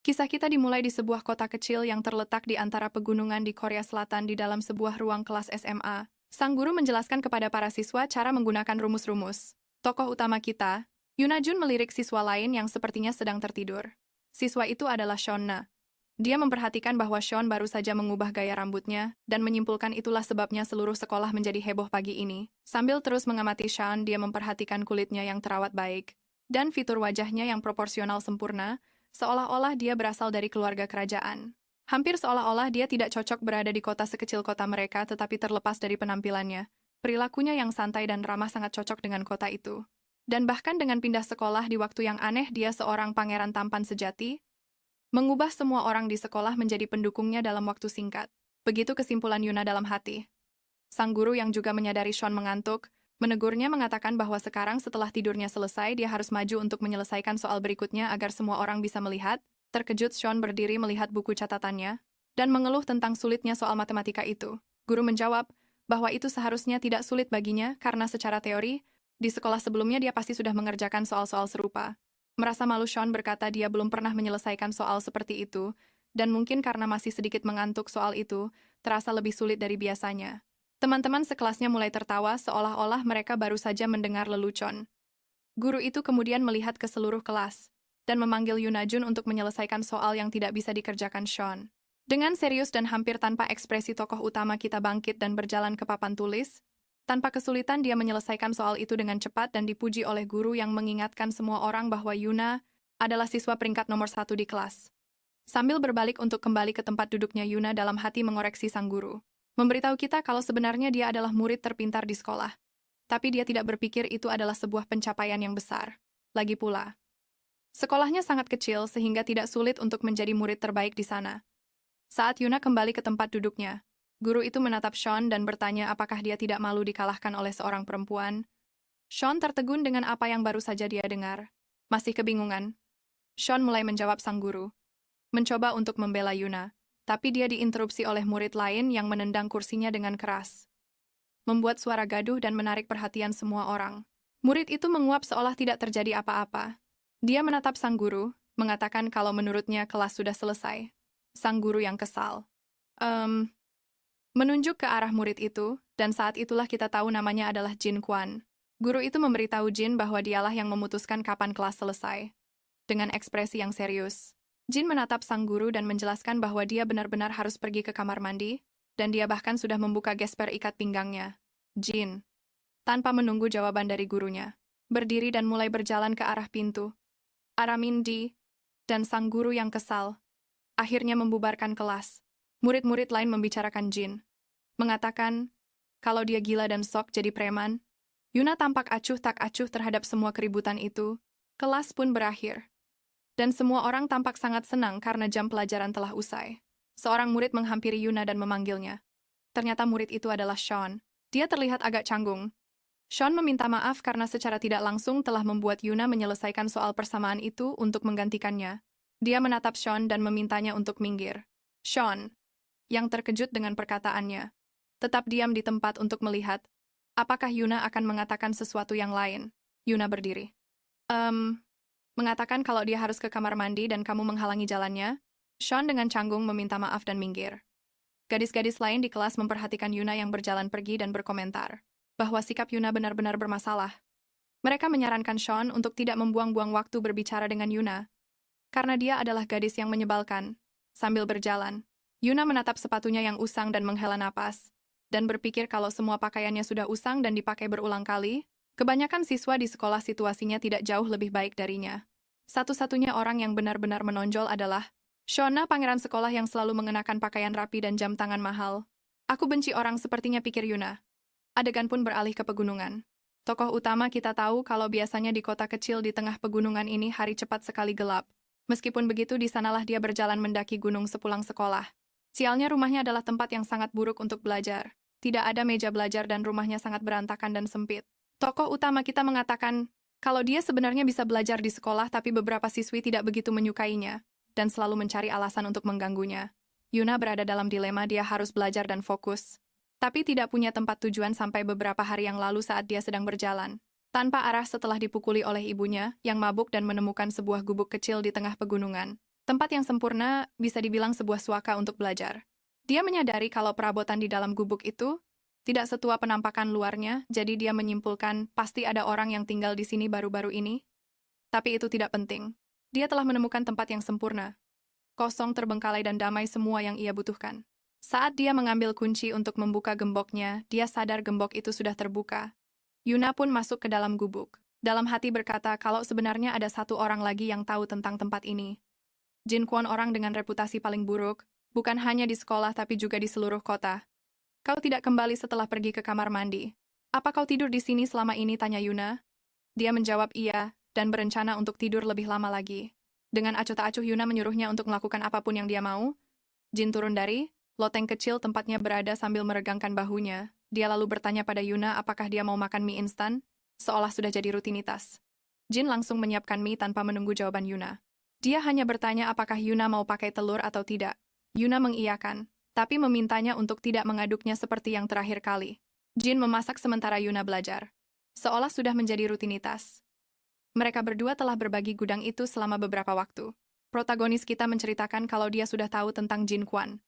Kisah kita dimulai di sebuah kota kecil yang terletak di antara pegunungan di Korea Selatan di dalam sebuah ruang kelas SMA. Sang guru menjelaskan kepada para siswa cara menggunakan rumus-rumus. Tokoh utama kita, Yuna Jun, melirik siswa lain yang sepertinya sedang tertidur. Siswa itu adalah Shonna. Dia memperhatikan bahwa Sean baru saja mengubah gaya rambutnya, dan menyimpulkan itulah sebabnya seluruh sekolah menjadi heboh pagi ini. Sambil terus mengamati Sean, dia memperhatikan kulitnya yang terawat baik, dan fitur wajahnya yang proporsional sempurna, seolah-olah dia berasal dari keluarga kerajaan. Hampir seolah-olah dia tidak cocok berada di kota sekecil kota mereka, tetapi terlepas dari penampilannya, perilakunya yang santai dan ramah sangat cocok dengan kota itu. Dan bahkan dengan pindah sekolah di waktu yang aneh, dia seorang pangeran tampan sejati, mengubah semua orang di sekolah menjadi pendukungnya dalam waktu singkat. Begitu kesimpulan Yuna dalam hati. Sang guru yang juga menyadari Sean mengantuk, menegurnya mengatakan bahwa sekarang setelah tidurnya selesai dia harus maju untuk menyelesaikan soal berikutnya agar semua orang bisa melihat. Terkejut Sean berdiri melihat buku catatannya, dan mengeluh tentang sulitnya soal matematika itu. Guru menjawab bahwa itu seharusnya tidak sulit baginya karena secara teori, di sekolah sebelumnya dia pasti sudah mengerjakan soal-soal serupa. Merasa malu, Sean berkata dia belum pernah menyelesaikan soal seperti itu, dan mungkin karena masih sedikit mengantuk soal itu, terasa lebih sulit dari biasanya. Teman-teman sekelasnya mulai tertawa seolah-olah mereka baru saja mendengar lelucon. Guru itu kemudian melihat ke seluruh kelas, dan memanggil Yuna Jun untuk menyelesaikan soal yang tidak bisa dikerjakan Sean. Dengan serius dan hampir tanpa ekspresi, tokoh utama kita bangkit dan berjalan ke papan tulis. Tanpa kesulitan dia menyelesaikan soal itu dengan cepat dan dipuji oleh guru yang mengingatkan semua orang bahwa Yuna adalah siswa peringkat nomor 1 di kelas. Sambil berbalik untuk kembali ke tempat duduknya, Yuna dalam hati mengoreksi sang guru. Memberitahu kita kalau sebenarnya dia adalah murid terpintar di sekolah. Tapi dia tidak berpikir itu adalah sebuah pencapaian yang besar. Lagi pula, sekolahnya sangat kecil sehingga tidak sulit untuk menjadi murid terbaik di sana. Saat Yuna kembali ke tempat duduknya, guru itu menatap Sean dan bertanya apakah dia tidak malu dikalahkan oleh seorang perempuan. Sean tertegun dengan apa yang baru saja dia dengar. Masih kebingungan, Sean mulai menjawab sang guru, mencoba untuk membela Yuna, tapi dia diinterupsi oleh murid lain yang menendang kursinya dengan keras, membuat suara gaduh dan menarik perhatian semua orang. Murid itu menguap seolah tidak terjadi apa-apa. Dia menatap sang guru, mengatakan kalau menurutnya kelas sudah selesai. Sang guru yang kesal menunjuk ke arah murid itu, dan saat itulah kita tahu namanya adalah Jin Kwan. Guru itu memberitahu Jin bahwa dialah yang memutuskan kapan kelas selesai. Dengan ekspresi yang serius, Jin menatap sang guru dan menjelaskan bahwa dia benar-benar harus pergi ke kamar mandi, dan dia bahkan sudah membuka gesper ikat pinggangnya. Jin, tanpa menunggu jawaban dari gurunya, berdiri dan mulai berjalan ke arah pintu. Aramindi dan sang guru yang kesal akhirnya membubarkan kelas. Murid-murid lain membicarakan Jin, mengatakan kalau dia gila dan sok jadi preman. Yuna tampak acuh tak acuh terhadap semua keributan itu. Kelas pun berakhir, dan semua orang tampak sangat senang karena jam pelajaran telah usai. Seorang murid menghampiri Yuna dan memanggilnya. Ternyata murid itu adalah Sean. Dia terlihat agak canggung. Sean meminta maaf karena secara tidak langsung telah membuat Yuna menyelesaikan soal persamaan itu untuk menggantikannya. Dia menatap Sean dan memintanya untuk minggir. Sean, yang terkejut dengan perkataannya, tetap diam di tempat untuk melihat apakah Yuna akan mengatakan sesuatu yang lain. Yuna berdiri. Mengatakan kalau dia harus ke kamar mandi dan kamu menghalangi jalannya. Sean dengan canggung meminta maaf dan minggir. Gadis-gadis lain di kelas memperhatikan Yuna yang berjalan pergi dan berkomentar bahwa sikap Yuna benar-benar bermasalah. Mereka menyarankan Sean untuk tidak membuang-buang waktu berbicara dengan Yuna, karena dia adalah gadis yang menyebalkan. Sambil berjalan, Yuna menatap sepatunya yang usang dan menghela napas, dan berpikir kalau semua pakaiannya sudah usang dan dipakai berulang kali. Kebanyakan siswa di sekolah situasinya tidak jauh lebih baik darinya. Satu-satunya orang yang benar-benar menonjol adalah Shona, pangeran sekolah yang selalu mengenakan pakaian rapi dan jam tangan mahal. Aku benci orang sepertinya, pikir Yuna. Adegan pun beralih ke pegunungan. Tokoh utama kita tahu kalau biasanya di kota kecil di tengah pegunungan ini hari cepat sekali gelap. Meskipun begitu, di sanalah dia berjalan mendaki gunung sepulang sekolah. Sialnya rumahnya adalah tempat yang sangat buruk untuk belajar. Tidak ada meja belajar dan rumahnya sangat berantakan dan sempit. Tokoh utama kita mengatakan kalau dia sebenarnya bisa belajar di sekolah, tapi beberapa siswi tidak begitu menyukainya dan selalu mencari alasan untuk mengganggunya. Yuna berada dalam dilema, dia harus belajar dan fokus, tapi tidak punya tempat tujuan sampai beberapa hari yang lalu saat dia sedang berjalan tanpa arah setelah dipukuli oleh ibunya yang mabuk dan menemukan sebuah gubuk kecil di tengah pegunungan. Tempat yang sempurna bisa dibilang sebuah suaka untuk belajar. Dia menyadari kalau perabotan di dalam gubuk itu tidak setua penampakan luarnya, jadi dia menyimpulkan pasti ada orang yang tinggal di sini baru-baru ini. Tapi itu tidak penting. Dia telah menemukan tempat yang sempurna. Kosong, terbengkalai, dan damai semua yang ia butuhkan. Saat dia mengambil kunci untuk membuka gemboknya, dia sadar gembok itu sudah terbuka. Yuna pun masuk ke dalam gubuk. Dalam hati berkata kalau sebenarnya ada satu orang lagi yang tahu tentang tempat ini. Jin Kwon, orang dengan reputasi paling buruk, bukan hanya di sekolah tapi juga di seluruh kota. Kau tidak kembali setelah pergi ke kamar mandi. Apa kau tidur di sini selama ini, tanya Yuna. Dia menjawab iya, dan berencana untuk tidur lebih lama lagi. Dengan acuh tak acuh Yuna menyuruhnya untuk melakukan apapun yang dia mau. Jin turun dari loteng kecil tempatnya berada sambil meregangkan bahunya. Dia lalu bertanya pada Yuna apakah dia mau makan mie instan, seolah sudah jadi rutinitas. Jin langsung menyiapkan mie tanpa menunggu jawaban Yuna. Dia hanya bertanya apakah Yuna mau pakai telur atau tidak. Yuna mengiyakan, tapi memintanya untuk tidak mengaduknya seperti yang terakhir kali. Jin memasak sementara Yuna belajar. Seolah sudah menjadi rutinitas. Mereka berdua telah berbagi gudang itu selama beberapa waktu. Protagonis kita menceritakan kalau dia sudah tahu tentang Jin Kwon.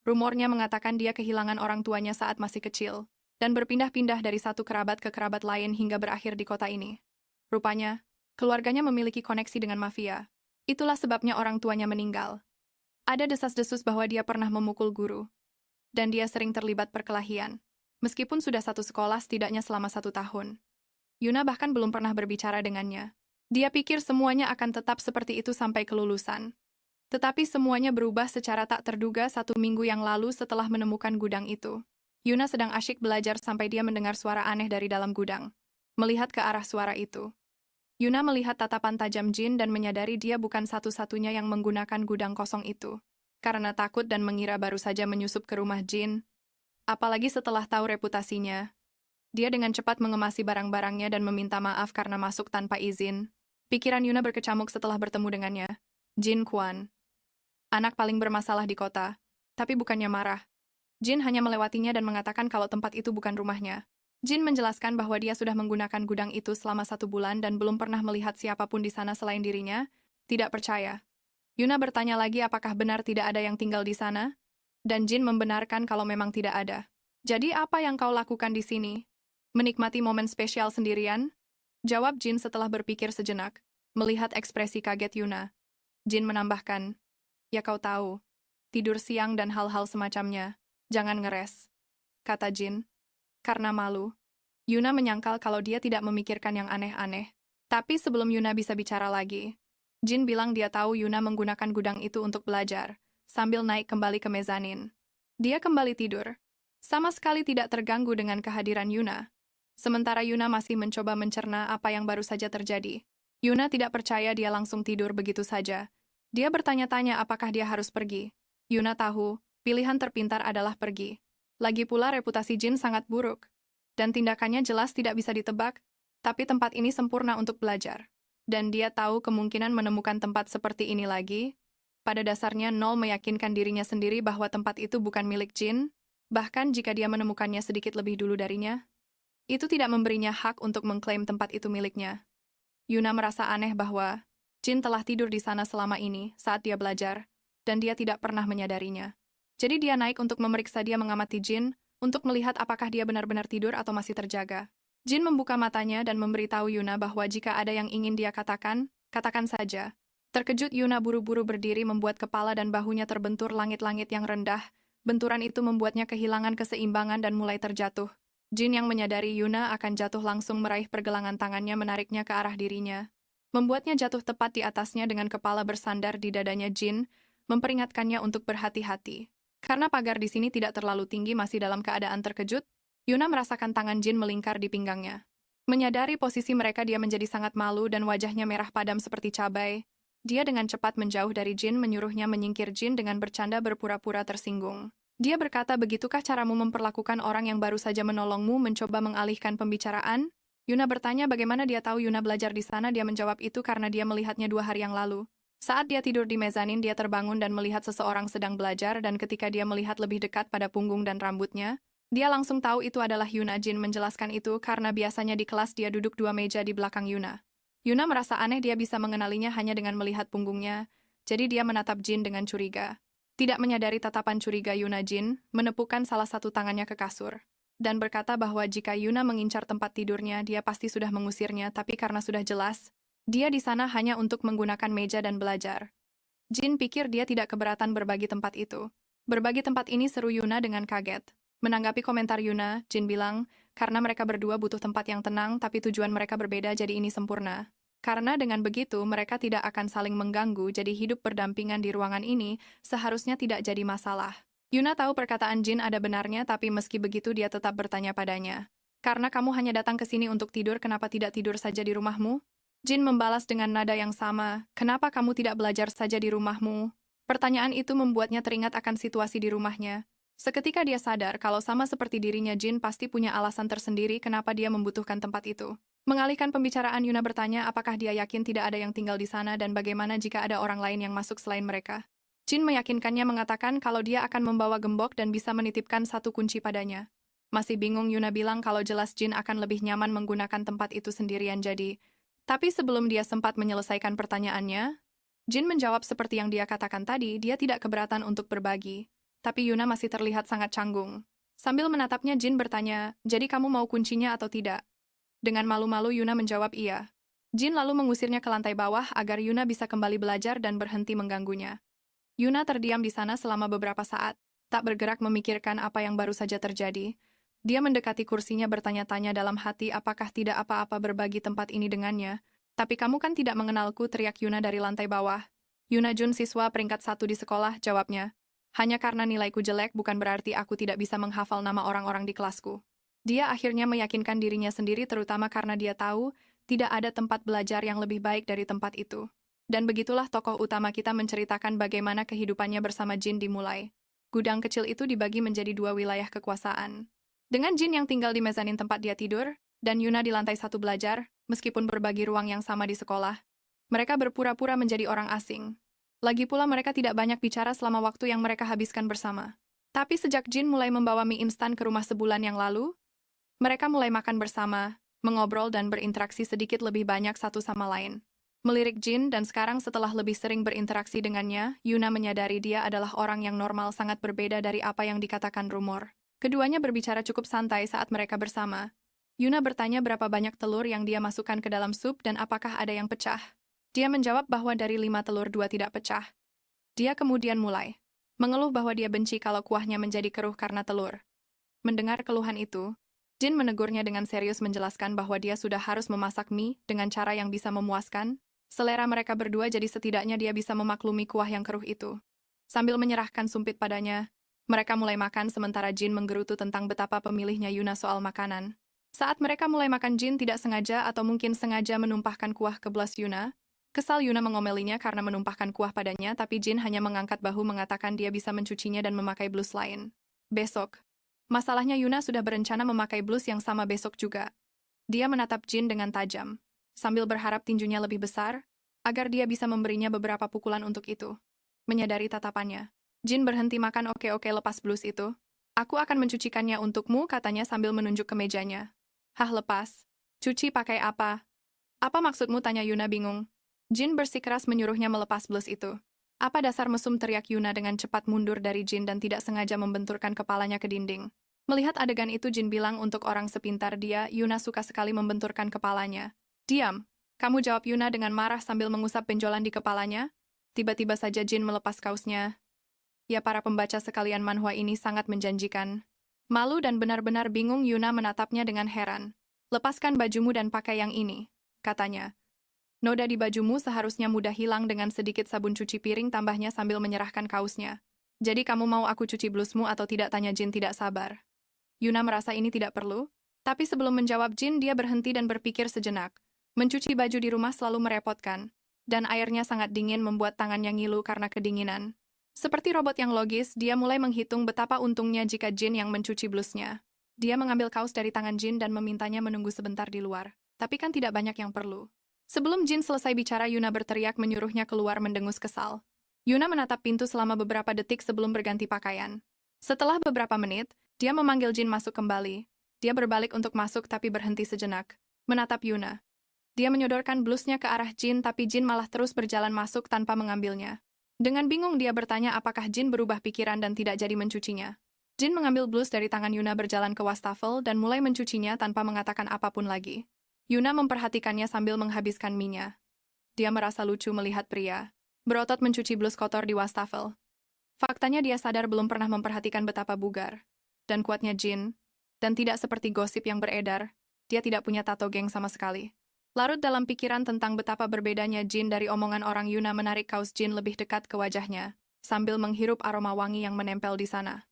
Rumornya mengatakan dia kehilangan orang tuanya saat masih kecil, dan berpindah-pindah dari satu kerabat ke kerabat lain hingga berakhir di kota ini. Rupanya, keluarganya memiliki koneksi dengan mafia. Itulah sebabnya orang tuanya meninggal. Ada desas-desus bahwa dia pernah memukul guru, dan dia sering terlibat perkelahian. Meskipun sudah satu sekolah setidaknya selama 1 tahun. Yuna bahkan belum pernah berbicara dengannya. Dia pikir semuanya akan tetap seperti itu sampai kelulusan. Tetapi semuanya berubah secara tak terduga 1 minggu yang lalu setelah menemukan gudang itu. Yuna sedang asyik belajar sampai dia mendengar suara aneh dari dalam gudang. Melihat ke arah suara itu, Yuna melihat tatapan tajam Jin dan menyadari dia bukan satu-satunya yang menggunakan gudang kosong itu. Karena takut dan mengira baru saja menyusup ke rumah Jin, apalagi setelah tahu reputasinya, dia dengan cepat mengemasi barang-barangnya dan meminta maaf karena masuk tanpa izin. Pikiran Yuna berkecamuk setelah bertemu dengannya. Jin Kwon, anak paling bermasalah di kota, tapi bukannya marah. Jin hanya melewatinya dan mengatakan kalau tempat itu bukan rumahnya. Jin menjelaskan bahwa dia sudah menggunakan gudang itu selama 1 bulan dan belum pernah melihat siapapun di sana selain dirinya. Tidak percaya. Yuna bertanya lagi apakah benar tidak ada yang tinggal di sana? Dan Jin membenarkan kalau memang tidak ada. Jadi apa yang kau lakukan di sini? Menikmati momen spesial sendirian? Jawab Jin setelah berpikir sejenak. Melihat ekspresi kaget Yuna, Jin menambahkan, ya kau tahu, tidur siang dan hal-hal semacamnya. Jangan ngeres, kata Jin. Karena malu, Yuna menyangkal kalau dia tidak memikirkan yang aneh-aneh. Tapi sebelum Yuna bisa bicara lagi, Jin bilang dia tahu Yuna menggunakan gudang itu untuk belajar, sambil naik kembali ke mezanin. Dia kembali tidur. Sama sekali tidak terganggu dengan kehadiran Yuna. Sementara Yuna masih mencoba mencerna apa yang baru saja terjadi. Yuna tidak percaya dia langsung tidur begitu saja. Dia bertanya-tanya apakah dia harus pergi. Yuna tahu, pilihan terpintar adalah pergi. Lagi pula reputasi Jin sangat buruk, dan tindakannya jelas tidak bisa ditebak, tapi tempat ini sempurna untuk belajar. Dan dia tahu kemungkinan menemukan tempat seperti ini lagi. Pada dasarnya nol meyakinkan dirinya sendiri bahwa tempat itu bukan milik Jin, bahkan jika dia menemukannya sedikit lebih dulu darinya. Itu tidak memberinya hak untuk mengklaim tempat itu miliknya. Yuna merasa aneh bahwa Jin telah tidur di sana selama ini saat dia belajar, dan dia tidak pernah menyadarinya. Jadi dia naik untuk memeriksa dia mengamati Jin, untuk melihat apakah dia benar-benar tidur atau masih terjaga. Jin membuka matanya dan memberitahu Yuna bahwa jika ada yang ingin dia katakan, katakan saja. Terkejut Yuna buru-buru berdiri membuat kepala dan bahunya terbentur langit-langit yang rendah. Benturan itu membuatnya kehilangan keseimbangan dan mulai terjatuh. Jin yang menyadari Yuna akan jatuh langsung meraih pergelangan tangannya menariknya ke arah dirinya. Membuatnya jatuh tepat di atasnya dengan kepala bersandar di dadanya Jin, memperingatkannya untuk berhati-hati. Karena pagar di sini tidak terlalu tinggi masih dalam keadaan terkejut, Yuna merasakan tangan Jin melingkar di pinggangnya. Menyadari posisi mereka dia menjadi sangat malu dan wajahnya merah padam seperti cabai. Dia dengan cepat menjauh dari Jin menyuruhnya menyingkir Jin dengan bercanda berpura-pura tersinggung. Dia berkata, begitukah caramu memperlakukan orang yang baru saja menolongmu mencoba mengalihkan pembicaraan? Yuna bertanya bagaimana dia tahu Yuna belajar di sana. Dia menjawab itu karena dia melihatnya 2 hari yang lalu. Saat dia tidur di mezanin, dia terbangun dan melihat seseorang sedang belajar, dan ketika dia melihat lebih dekat pada punggung dan rambutnya, dia langsung tahu itu adalah Yuna. Jin menjelaskan itu karena biasanya di kelas dia duduk 2 meja di belakang Yuna. Yuna merasa aneh dia bisa mengenalinya hanya dengan melihat punggungnya, jadi dia menatap Jin dengan curiga. Tidak menyadari tatapan curiga Yuna, Jin menepukkan salah satu tangannya ke kasur dan berkata bahwa jika Yuna mengincar tempat tidurnya, dia pasti sudah mengusirnya, tapi karena sudah jelas, dia di sana hanya untuk menggunakan meja dan belajar. Jin pikir dia tidak keberatan berbagi tempat itu. Berbagi tempat ini, seru Yuna dengan kaget. Menanggapi komentar Yuna, Jin bilang, karena mereka berdua butuh tempat yang tenang, tapi tujuan mereka berbeda, jadi ini sempurna. Karena dengan begitu, mereka tidak akan saling mengganggu, jadi hidup berdampingan di ruangan ini seharusnya tidak jadi masalah. Yuna tahu perkataan Jin ada benarnya, tapi meski begitu dia tetap bertanya padanya. Karena kamu hanya datang ke sini untuk tidur, kenapa tidak tidur saja di rumahmu? Jin membalas dengan nada yang sama, kenapa kamu tidak belajar saja di rumahmu? Pertanyaan itu membuatnya teringat akan situasi di rumahnya. Seketika dia sadar kalau sama seperti dirinya, Jin pasti punya alasan tersendiri kenapa dia membutuhkan tempat itu. Mengalihkan pembicaraan, Yuna bertanya apakah dia yakin tidak ada yang tinggal di sana dan bagaimana jika ada orang lain yang masuk selain mereka. Jin meyakinkannya, mengatakan kalau dia akan membawa gembok dan bisa menitipkan satu kunci padanya. Masih bingung, Yuna bilang kalau jelas Jin akan lebih nyaman menggunakan tempat itu sendirian jadi. Tapi sebelum dia sempat menyelesaikan pertanyaannya, Jin menjawab seperti yang dia katakan tadi, dia tidak keberatan untuk berbagi. Tapi Yuna masih terlihat sangat canggung. Sambil menatapnya, Jin bertanya, jadi kamu mau kuncinya atau tidak? Dengan malu-malu Yuna menjawab iya. Jin lalu mengusirnya ke lantai bawah agar Yuna bisa kembali belajar dan berhenti mengganggunya. Yuna terdiam di sana selama beberapa saat, tak bergerak memikirkan apa yang baru saja terjadi. Dia mendekati kursinya bertanya-tanya dalam hati apakah tidak apa-apa berbagi tempat ini dengannya. Tapi kamu kan tidak mengenalku, teriak Yuna dari lantai bawah. Yuna Jun, siswa peringkat 1 di sekolah, jawabnya. Hanya karena nilaiku jelek bukan berarti aku tidak bisa menghafal nama orang-orang di kelasku. Dia akhirnya meyakinkan dirinya sendiri, terutama karena dia tahu tidak ada tempat belajar yang lebih baik dari tempat itu. Dan begitulah tokoh utama kita menceritakan bagaimana kehidupannya bersama Jin dimulai. Gudang kecil itu dibagi menjadi 2 wilayah kekuasaan. Dengan Jin yang tinggal di mezanin tempat dia tidur, dan Yuna di lantai 1 belajar, meskipun berbagi ruang yang sama di sekolah. Mereka berpura-pura menjadi orang asing. Lagi pula mereka tidak banyak bicara selama waktu yang mereka habiskan bersama. Tapi sejak Jin mulai membawa mie instan ke rumah sebulan yang lalu, mereka mulai makan bersama, mengobrol dan berinteraksi sedikit lebih banyak satu sama lain. Melirik Jin, dan sekarang setelah lebih sering berinteraksi dengannya, Yuna menyadari dia adalah orang yang normal, sangat berbeda dari apa yang dikatakan rumor. Keduanya berbicara cukup santai saat mereka bersama. Yuna bertanya berapa banyak telur yang dia masukkan ke dalam sup dan apakah ada yang pecah. Dia menjawab bahwa dari 5 telur 2 tidak pecah. Dia kemudian mulai mengeluh bahwa dia benci kalau kuahnya menjadi keruh karena telur. Mendengar keluhan itu, Jin menegurnya dengan serius, menjelaskan bahwa dia sudah harus memasak mie dengan cara yang bisa memuaskan selera mereka berdua, jadi setidaknya dia bisa memaklumi kuah yang keruh itu. Sambil menyerahkan sumpit padanya, mereka mulai makan sementara Jin menggerutu tentang betapa pemilihnya Yuna soal makanan. Saat mereka mulai makan, Jin tidak sengaja atau mungkin sengaja menumpahkan kuah ke gelas Yuna. Kesal, Yuna mengomelinya karena menumpahkan kuah padanya, tapi Jin hanya mengangkat bahu mengatakan dia bisa mencucinya dan memakai blus lain. Besok. Masalahnya Yuna sudah berencana memakai blus yang sama besok juga. Dia menatap Jin dengan tajam, sambil berharap tinjunya lebih besar, agar dia bisa memberinya beberapa pukulan untuk itu. Menyadari tatapannya, Jin berhenti makan. Oke, lepas blus itu. Aku akan mencucikannya untukmu, katanya sambil menunjuk ke mejanya. Hah, lepas? Cuci pakai apa? Apa maksudmu, tanya Yuna bingung. Jin bersikeras menyuruhnya melepas blus itu. Apa dasar mesum, teriak Yuna dengan cepat mundur dari Jin dan tidak sengaja membenturkan kepalanya ke dinding. Melihat adegan itu, Jin bilang untuk orang sepintar dia, Yuna suka sekali membenturkan kepalanya. Diam, kamu, jawab Yuna dengan marah sambil mengusap benjolan di kepalanya. Tiba-tiba saja Jin melepas kaosnya. Ya, para pembaca sekalian, manhwa ini sangat menjanjikan. Malu dan benar-benar bingung, Yuna menatapnya dengan heran. Lepaskan bajumu dan pakai yang ini, katanya. Noda di bajumu seharusnya mudah hilang dengan sedikit sabun cuci piring, tambahnya sambil menyerahkan kaosnya. Jadi kamu mau aku cuci blusmu atau tidak, tanya Jin tidak sabar. Yuna merasa ini tidak perlu, tapi sebelum menjawab Jin dia berhenti dan berpikir sejenak. Mencuci baju di rumah selalu merepotkan, dan airnya sangat dingin membuat tangannya ngilu karena kedinginan. Seperti robot yang logis, dia mulai menghitung betapa untungnya jika Jin yang mencuci blusnya. Dia mengambil kaos dari tangan Jin dan memintanya menunggu sebentar di luar, tapi kan tidak banyak yang perlu. Sebelum Jin selesai bicara, Yuna berteriak menyuruhnya keluar mendengus kesal. Yuna menatap pintu selama beberapa detik sebelum berganti pakaian. Setelah beberapa menit, dia memanggil Jin masuk kembali. Dia berbalik untuk masuk tapi berhenti sejenak, menatap Yuna. Dia menyodorkan blusnya ke arah Jin, tapi Jin malah terus berjalan masuk tanpa mengambilnya. Dengan bingung dia bertanya apakah Jin berubah pikiran dan tidak jadi mencucinya. Jin mengambil blus dari tangan Yuna berjalan ke wastafel dan mulai mencucinya tanpa mengatakan apapun lagi. Yuna memperhatikannya sambil menghabiskan minyak. Dia merasa lucu melihat pria berotot mencuci blus kotor di wastafel. Faktanya dia sadar belum pernah memperhatikan betapa bugar dan kuatnya Jin, dan tidak seperti gosip yang beredar, dia tidak punya tato geng sama sekali. Larut dalam pikiran tentang betapa berbedanya Jin dari omongan orang, Yuna menarik kaos Jin lebih dekat ke wajahnya, sambil menghirup aroma wangi yang menempel di sana.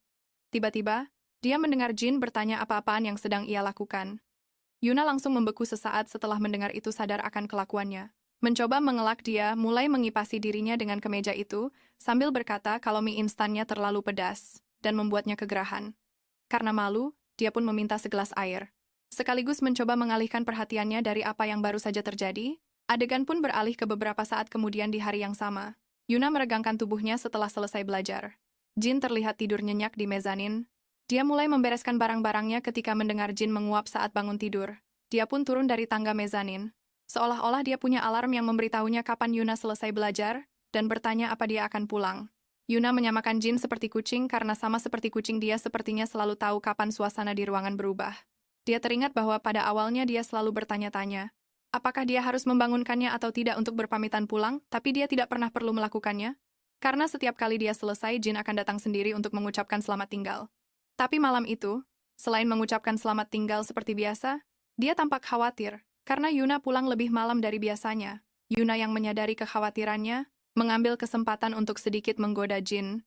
Tiba-tiba, dia mendengar Jin bertanya apa-apaan yang sedang ia lakukan. Yuna langsung membeku sesaat setelah mendengar itu, sadar akan kelakuannya. Mencoba mengelak, dia mulai mengipasi dirinya dengan kemeja itu, sambil berkata kalau mie instannya terlalu pedas, dan membuatnya kegerahan. Karena malu, dia pun meminta segelas air. Sekaligus mencoba mengalihkan perhatiannya dari apa yang baru saja terjadi, adegan pun beralih ke beberapa saat kemudian di hari yang sama. Yuna meregangkan tubuhnya setelah selesai belajar. Jin terlihat tidur nyenyak di mezanin. Dia mulai membereskan barang-barangnya ketika mendengar Jin menguap saat bangun tidur. Dia pun turun dari tangga mezanin. Seolah-olah dia punya alarm yang memberitahunya kapan Yuna selesai belajar, dan bertanya apa dia akan pulang. Yuna menyamakan Jin seperti kucing karena sama seperti kucing dia sepertinya selalu tahu kapan suasana di ruangan berubah. Dia teringat bahwa pada awalnya dia selalu bertanya-tanya, apakah dia harus membangunkannya atau tidak untuk berpamitan pulang, tapi dia tidak pernah perlu melakukannya. Karena setiap kali dia selesai, Jin akan datang sendiri untuk mengucapkan selamat tinggal. Tapi malam itu, selain mengucapkan selamat tinggal seperti biasa, dia tampak khawatir. Karena Yuna pulang lebih malam dari biasanya, Yuna yang menyadari kekhawatirannya, mengambil kesempatan untuk sedikit menggoda Jin.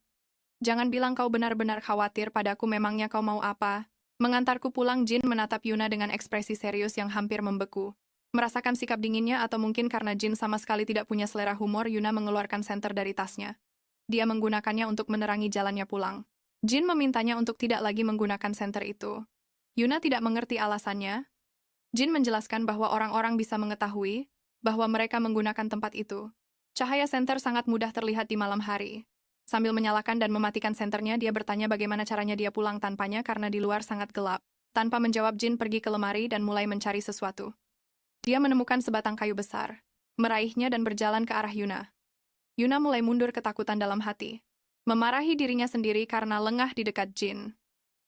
Jangan bilang kau benar-benar khawatir padaku, memangnya kau mau apa? Mengantarku pulang? Jin menatap Yuna dengan ekspresi serius yang hampir membeku. Merasakan sikap dinginnya atau mungkin karena Jin sama sekali tidak punya selera humor, Yuna mengeluarkan senter dari tasnya. Dia menggunakannya untuk menerangi jalannya pulang. Jin memintanya untuk tidak lagi menggunakan senter itu. Yuna tidak mengerti alasannya. Jin menjelaskan bahwa orang-orang bisa mengetahui bahwa mereka menggunakan tempat itu. Cahaya senter sangat mudah terlihat di malam hari. Sambil menyalakan dan mematikan senternya, dia bertanya bagaimana caranya dia pulang tanpanya karena di luar sangat gelap. Tanpa menjawab, Jin pergi ke lemari dan mulai mencari sesuatu. Dia menemukan sebatang kayu besar, meraihnya dan berjalan ke arah Yuna. Yuna mulai mundur ketakutan dalam hati. Memarahi dirinya sendiri karena lengah di dekat Jin.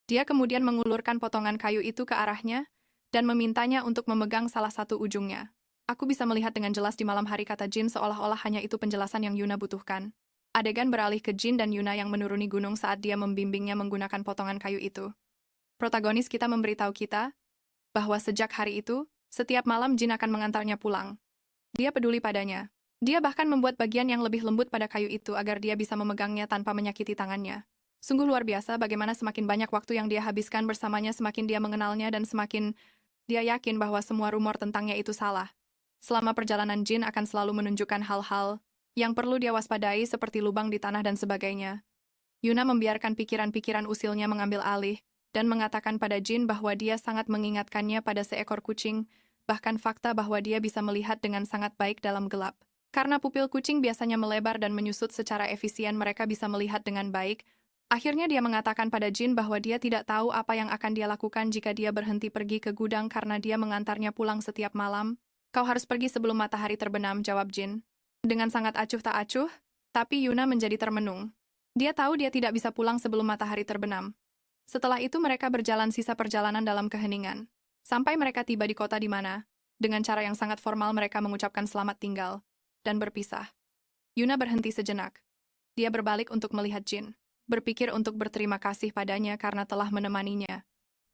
Dia kemudian mengulurkan potongan kayu itu ke arahnya, dan memintanya untuk memegang salah satu ujungnya. Aku bisa melihat dengan jelas di malam hari, kata Jin, seolah-olah hanya itu penjelasan yang Yuna butuhkan. Adegan beralih ke Jin dan Yuna yang menuruni gunung saat dia membimbingnya menggunakan potongan kayu itu. Protagonis kita memberitahu kita bahwa sejak hari itu, setiap malam Jin akan mengantarnya pulang. Dia peduli padanya. Dia bahkan membuat bagian yang lebih lembut pada kayu itu agar dia bisa memegangnya tanpa menyakiti tangannya. Sungguh luar biasa bagaimana semakin banyak waktu yang dia habiskan bersamanya, semakin dia mengenalnya dan semakin dia yakin bahwa semua rumor tentangnya itu salah. Selama perjalanan, Jin akan selalu menunjukkan hal-hal yang perlu dia waspadai seperti lubang di tanah dan sebagainya. Yuna membiarkan pikiran-pikiran usilnya mengambil alih dan mengatakan pada Jin bahwa dia sangat mengingatkannya pada seekor kucing, bahkan fakta bahwa dia bisa melihat dengan sangat baik dalam gelap. Karena pupil kucing biasanya melebar dan menyusut secara efisien, mereka bisa melihat dengan baik. Akhirnya dia mengatakan pada Jin bahwa dia tidak tahu apa yang akan dia lakukan jika dia berhenti pergi ke gudang karena dia mengantarnya pulang setiap malam. Kau harus pergi sebelum matahari terbenam, jawab Jin. Dengan sangat acuh tak acuh, tapi Yuna menjadi termenung. Dia tahu dia tidak bisa pulang sebelum matahari terbenam. Setelah itu mereka berjalan sisa perjalanan dalam keheningan. Sampai mereka tiba di kota di mana, dengan cara yang sangat formal mereka mengucapkan selamat tinggal, dan berpisah. Yuna berhenti sejenak. Dia berbalik untuk melihat Jin. Berpikir untuk berterima kasih padanya karena telah menemaninya.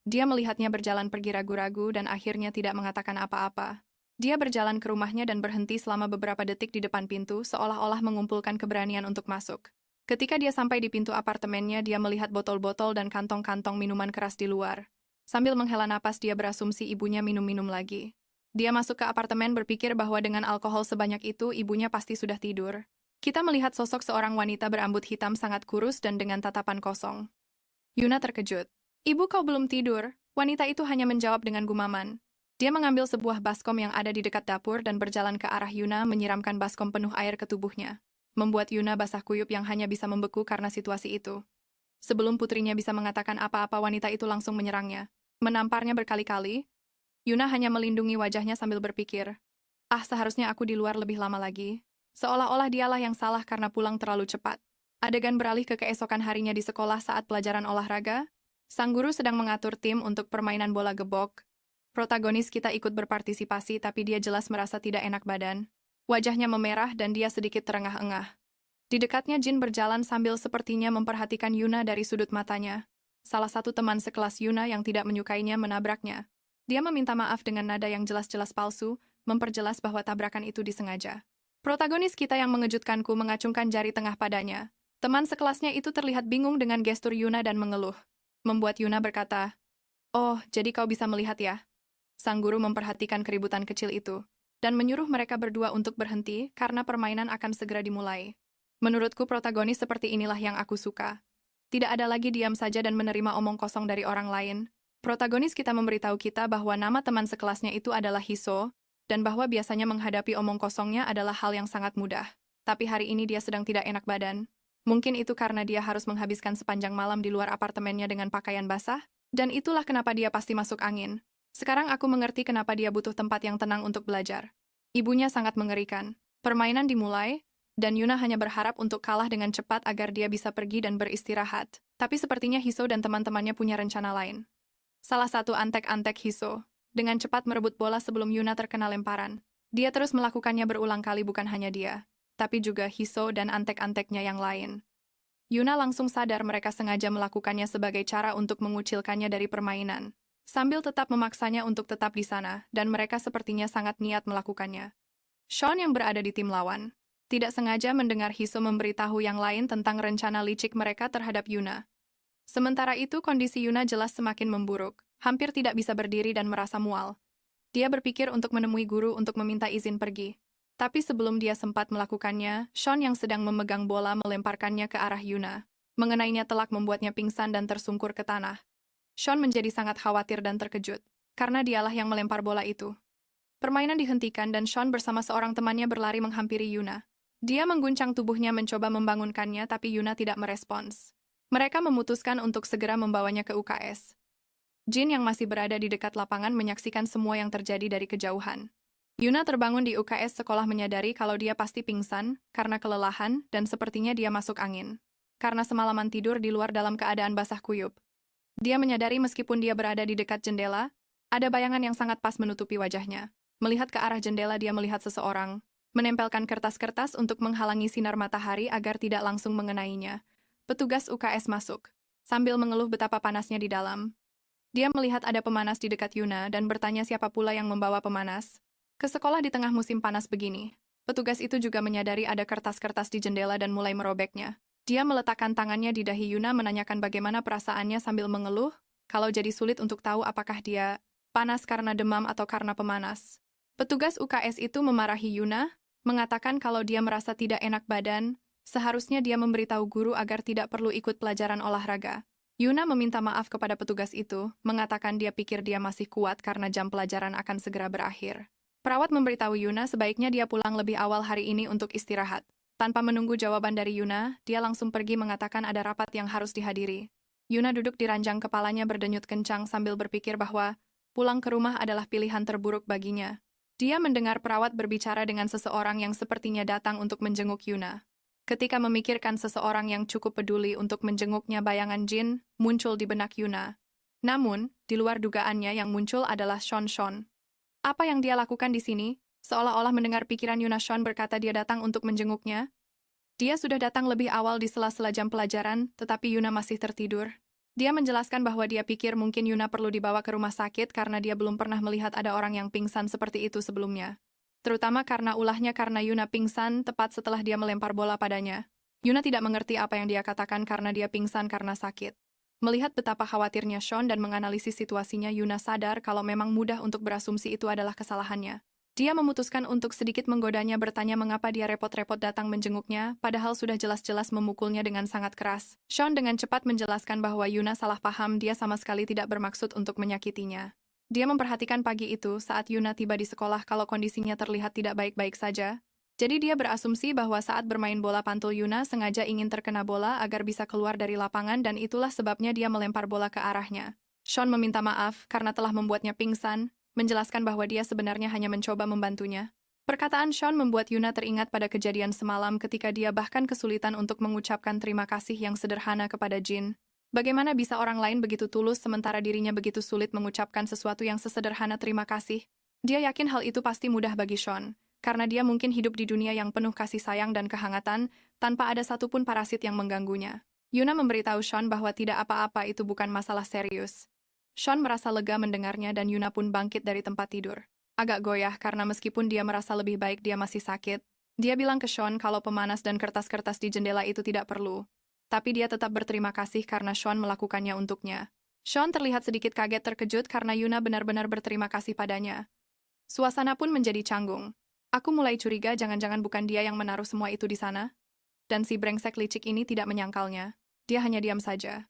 Dia melihatnya berjalan pergi ragu-ragu dan akhirnya tidak mengatakan apa-apa. Dia berjalan ke rumahnya dan berhenti selama beberapa detik di depan pintu, seolah-olah mengumpulkan keberanian untuk masuk. Ketika dia sampai di pintu apartemennya, dia melihat botol-botol dan kantong-kantong minuman keras di luar. Sambil menghela napas, dia berasumsi ibunya minum-minum lagi. Dia masuk ke apartemen berpikir bahwa dengan alkohol sebanyak itu, ibunya pasti sudah tidur. Kita melihat sosok seorang wanita berambut hitam sangat kurus dan dengan tatapan kosong. Yuna terkejut. Ibu, kau belum tidur? Wanita itu hanya menjawab dengan gumaman. Dia mengambil sebuah baskom yang ada di dekat dapur dan berjalan ke arah Yuna, menyiramkan baskom penuh air ke tubuhnya. Membuat Yuna basah kuyup yang hanya bisa membeku karena situasi itu. Sebelum putrinya bisa mengatakan apa-apa, wanita itu langsung menyerangnya. Menamparnya berkali-kali. Yuna hanya melindungi wajahnya sambil berpikir, seharusnya aku di luar lebih lama lagi. Seolah-olah dialah yang salah karena pulang terlalu cepat. Adegan beralih ke keesokan harinya di sekolah saat pelajaran olahraga. Sang guru sedang mengatur tim untuk permainan bola gebok. Protagonis kita ikut berpartisipasi tapi dia jelas merasa tidak enak badan. Wajahnya memerah dan dia sedikit terengah-engah. Di dekatnya Jin berjalan sambil sepertinya memperhatikan Yuna dari sudut matanya. Salah satu teman sekelas Yuna yang tidak menyukainya menabraknya. Dia meminta maaf dengan nada yang jelas-jelas palsu, memperjelas bahwa tabrakan itu disengaja. Protagonis kita yang mengejutkanku mengacungkan jari tengah padanya. Teman sekelasnya itu terlihat bingung dengan gestur Yuna dan mengeluh. Membuat Yuna berkata, "Oh, jadi kau bisa melihat ya?" Sang guru memperhatikan keributan kecil itu, dan menyuruh mereka berdua untuk berhenti karena permainan akan segera dimulai. Menurutku protagonis seperti inilah yang aku suka. Tidak ada lagi diam saja dan menerima omong kosong dari orang lain. Protagonis kita memberitahu kita bahwa nama teman sekelasnya itu adalah Hiso, dan bahwa biasanya menghadapi omong kosongnya adalah hal yang sangat mudah. Tapi hari ini dia sedang tidak enak badan. Mungkin itu karena dia harus menghabiskan sepanjang malam di luar apartemennya dengan pakaian basah, dan itulah kenapa dia pasti masuk angin. Sekarang aku mengerti kenapa dia butuh tempat yang tenang untuk belajar. Ibunya sangat mengerikan. Permainan dimulai, dan Yuna hanya berharap untuk kalah dengan cepat agar dia bisa pergi dan beristirahat. Tapi sepertinya Hiso dan teman-temannya punya rencana lain. Salah satu antek-antek Hiso dengan cepat merebut bola sebelum Yuna terkena lemparan. Dia terus melakukannya berulang kali bukan hanya dia, tapi juga Hiso dan antek-anteknya yang lain. Yuna langsung sadar mereka sengaja melakukannya sebagai cara untuk mengucilkannya dari permainan, sambil tetap memaksanya untuk tetap di sana, dan mereka sepertinya sangat niat melakukannya. Sean yang berada di tim lawan tidak sengaja mendengar Hiso memberitahu yang lain tentang rencana licik mereka terhadap Yuna. Sementara itu kondisi Yuna jelas semakin memburuk, hampir tidak bisa berdiri dan merasa mual. Dia berpikir untuk menemui guru untuk meminta izin pergi. Tapi sebelum dia sempat melakukannya, Sean yang sedang memegang bola melemparkannya ke arah Yuna. Mengenainya telak membuatnya pingsan dan tersungkur ke tanah. Sean menjadi sangat khawatir dan terkejut, karena dialah yang melempar bola itu. Permainan dihentikan dan Sean bersama seorang temannya berlari menghampiri Yuna. Dia mengguncang tubuhnya mencoba membangunkannya tapi Yuna tidak merespons. Mereka memutuskan untuk segera membawanya ke UKS. Jin yang masih berada di dekat lapangan menyaksikan semua yang terjadi dari kejauhan. Yuna terbangun di UKS sekolah menyadari kalau dia pasti pingsan karena kelelahan dan sepertinya dia masuk angin. Karena semalaman tidur di luar dalam keadaan basah kuyup. Dia menyadari meskipun dia berada di dekat jendela, ada bayangan yang sangat pas menutupi wajahnya. Melihat ke arah jendela dia melihat seseorang, menempelkan kertas-kertas untuk menghalangi sinar matahari agar tidak langsung mengenainya. Petugas UKS masuk, sambil mengeluh betapa panasnya di dalam. Dia melihat ada pemanas di dekat Yuna dan bertanya siapa pula yang membawa pemanas. Ke sekolah di tengah musim panas begini. Petugas itu juga menyadari ada kertas-kertas di jendela dan mulai merobeknya. Dia meletakkan tangannya di dahi Yuna menanyakan bagaimana perasaannya sambil mengeluh, kalau jadi sulit untuk tahu apakah dia panas karena demam atau karena pemanas. Petugas UKS itu memarahi Yuna, mengatakan kalau dia merasa tidak enak badan, seharusnya dia memberitahu guru agar tidak perlu ikut pelajaran olahraga. Yuna meminta maaf kepada petugas itu, mengatakan dia pikir dia masih kuat karena jam pelajaran akan segera berakhir. Perawat memberitahu Yuna sebaiknya dia pulang lebih awal hari ini untuk istirahat. Tanpa menunggu jawaban dari Yuna, dia langsung pergi mengatakan ada rapat yang harus dihadiri. Yuna duduk di ranjang kepalanya berdenyut kencang sambil berpikir bahwa pulang ke rumah adalah pilihan terburuk baginya. Dia mendengar perawat berbicara dengan seseorang yang sepertinya datang untuk menjenguk Yuna. Ketika memikirkan seseorang yang cukup peduli untuk menjenguknya bayangan Jin muncul di benak Yuna. Namun, di luar dugaannya yang muncul adalah Sean. Apa yang dia lakukan di sini? Seolah-olah mendengar pikiran Yuna, Sean berkata dia datang untuk menjenguknya. Dia sudah datang lebih awal di sela-sela jam pelajaran, tetapi Yuna masih tertidur. Dia menjelaskan bahwa dia pikir mungkin Yuna perlu dibawa ke rumah sakit karena dia belum pernah melihat ada orang yang pingsan seperti itu sebelumnya. Terutama karena ulahnya karena Yuna pingsan tepat setelah dia melempar bola padanya. Yuna tidak mengerti apa yang dia katakan karena dia pingsan karena sakit. Melihat betapa khawatirnya Sean dan menganalisis situasinya, Yuna sadar kalau memang mudah untuk berasumsi itu adalah kesalahannya. Dia memutuskan untuk sedikit menggodanya bertanya mengapa dia repot-repot datang menjenguknya, padahal sudah jelas-jelas memukulnya dengan sangat keras. Sean dengan cepat menjelaskan bahwa Yuna salah paham, dia sama sekali tidak bermaksud untuk menyakitinya. Dia memperhatikan pagi itu saat Yuna tiba di sekolah kalau kondisinya terlihat tidak baik-baik saja. Jadi dia berasumsi bahwa saat bermain bola pantul Yuna sengaja ingin terkena bola agar bisa keluar dari lapangan dan itulah sebabnya dia melempar bola ke arahnya. Sean meminta maaf karena telah membuatnya pingsan, menjelaskan bahwa dia sebenarnya hanya mencoba membantunya. Perkataan Sean membuat Yuna teringat pada kejadian semalam ketika dia bahkan kesulitan untuk mengucapkan terima kasih yang sederhana kepada Jin. Bagaimana bisa orang lain begitu tulus sementara dirinya begitu sulit mengucapkan sesuatu yang sesederhana terima kasih? Dia yakin hal itu pasti mudah bagi Sean, karena dia mungkin hidup di dunia yang penuh kasih sayang dan kehangatan, tanpa ada satupun parasit yang mengganggunya. Yuna memberitahu Sean bahwa tidak apa-apa itu bukan masalah serius. Sean merasa lega mendengarnya dan Yuna pun bangkit dari tempat tidur. Agak goyah karena meskipun dia merasa lebih baik dia masih sakit. Dia bilang ke Sean kalau pemanas dan kertas-kertas di jendela itu tidak perlu. Tapi dia tetap berterima kasih karena Sean melakukannya untuknya. Sean terlihat sedikit kaget terkejut karena Yuna benar-benar berterima kasih padanya. Suasana pun menjadi canggung. Aku mulai curiga jangan-jangan bukan dia yang menaruh semua itu di sana. Dan si brengsek licik ini tidak menyangkalnya. Dia hanya diam saja.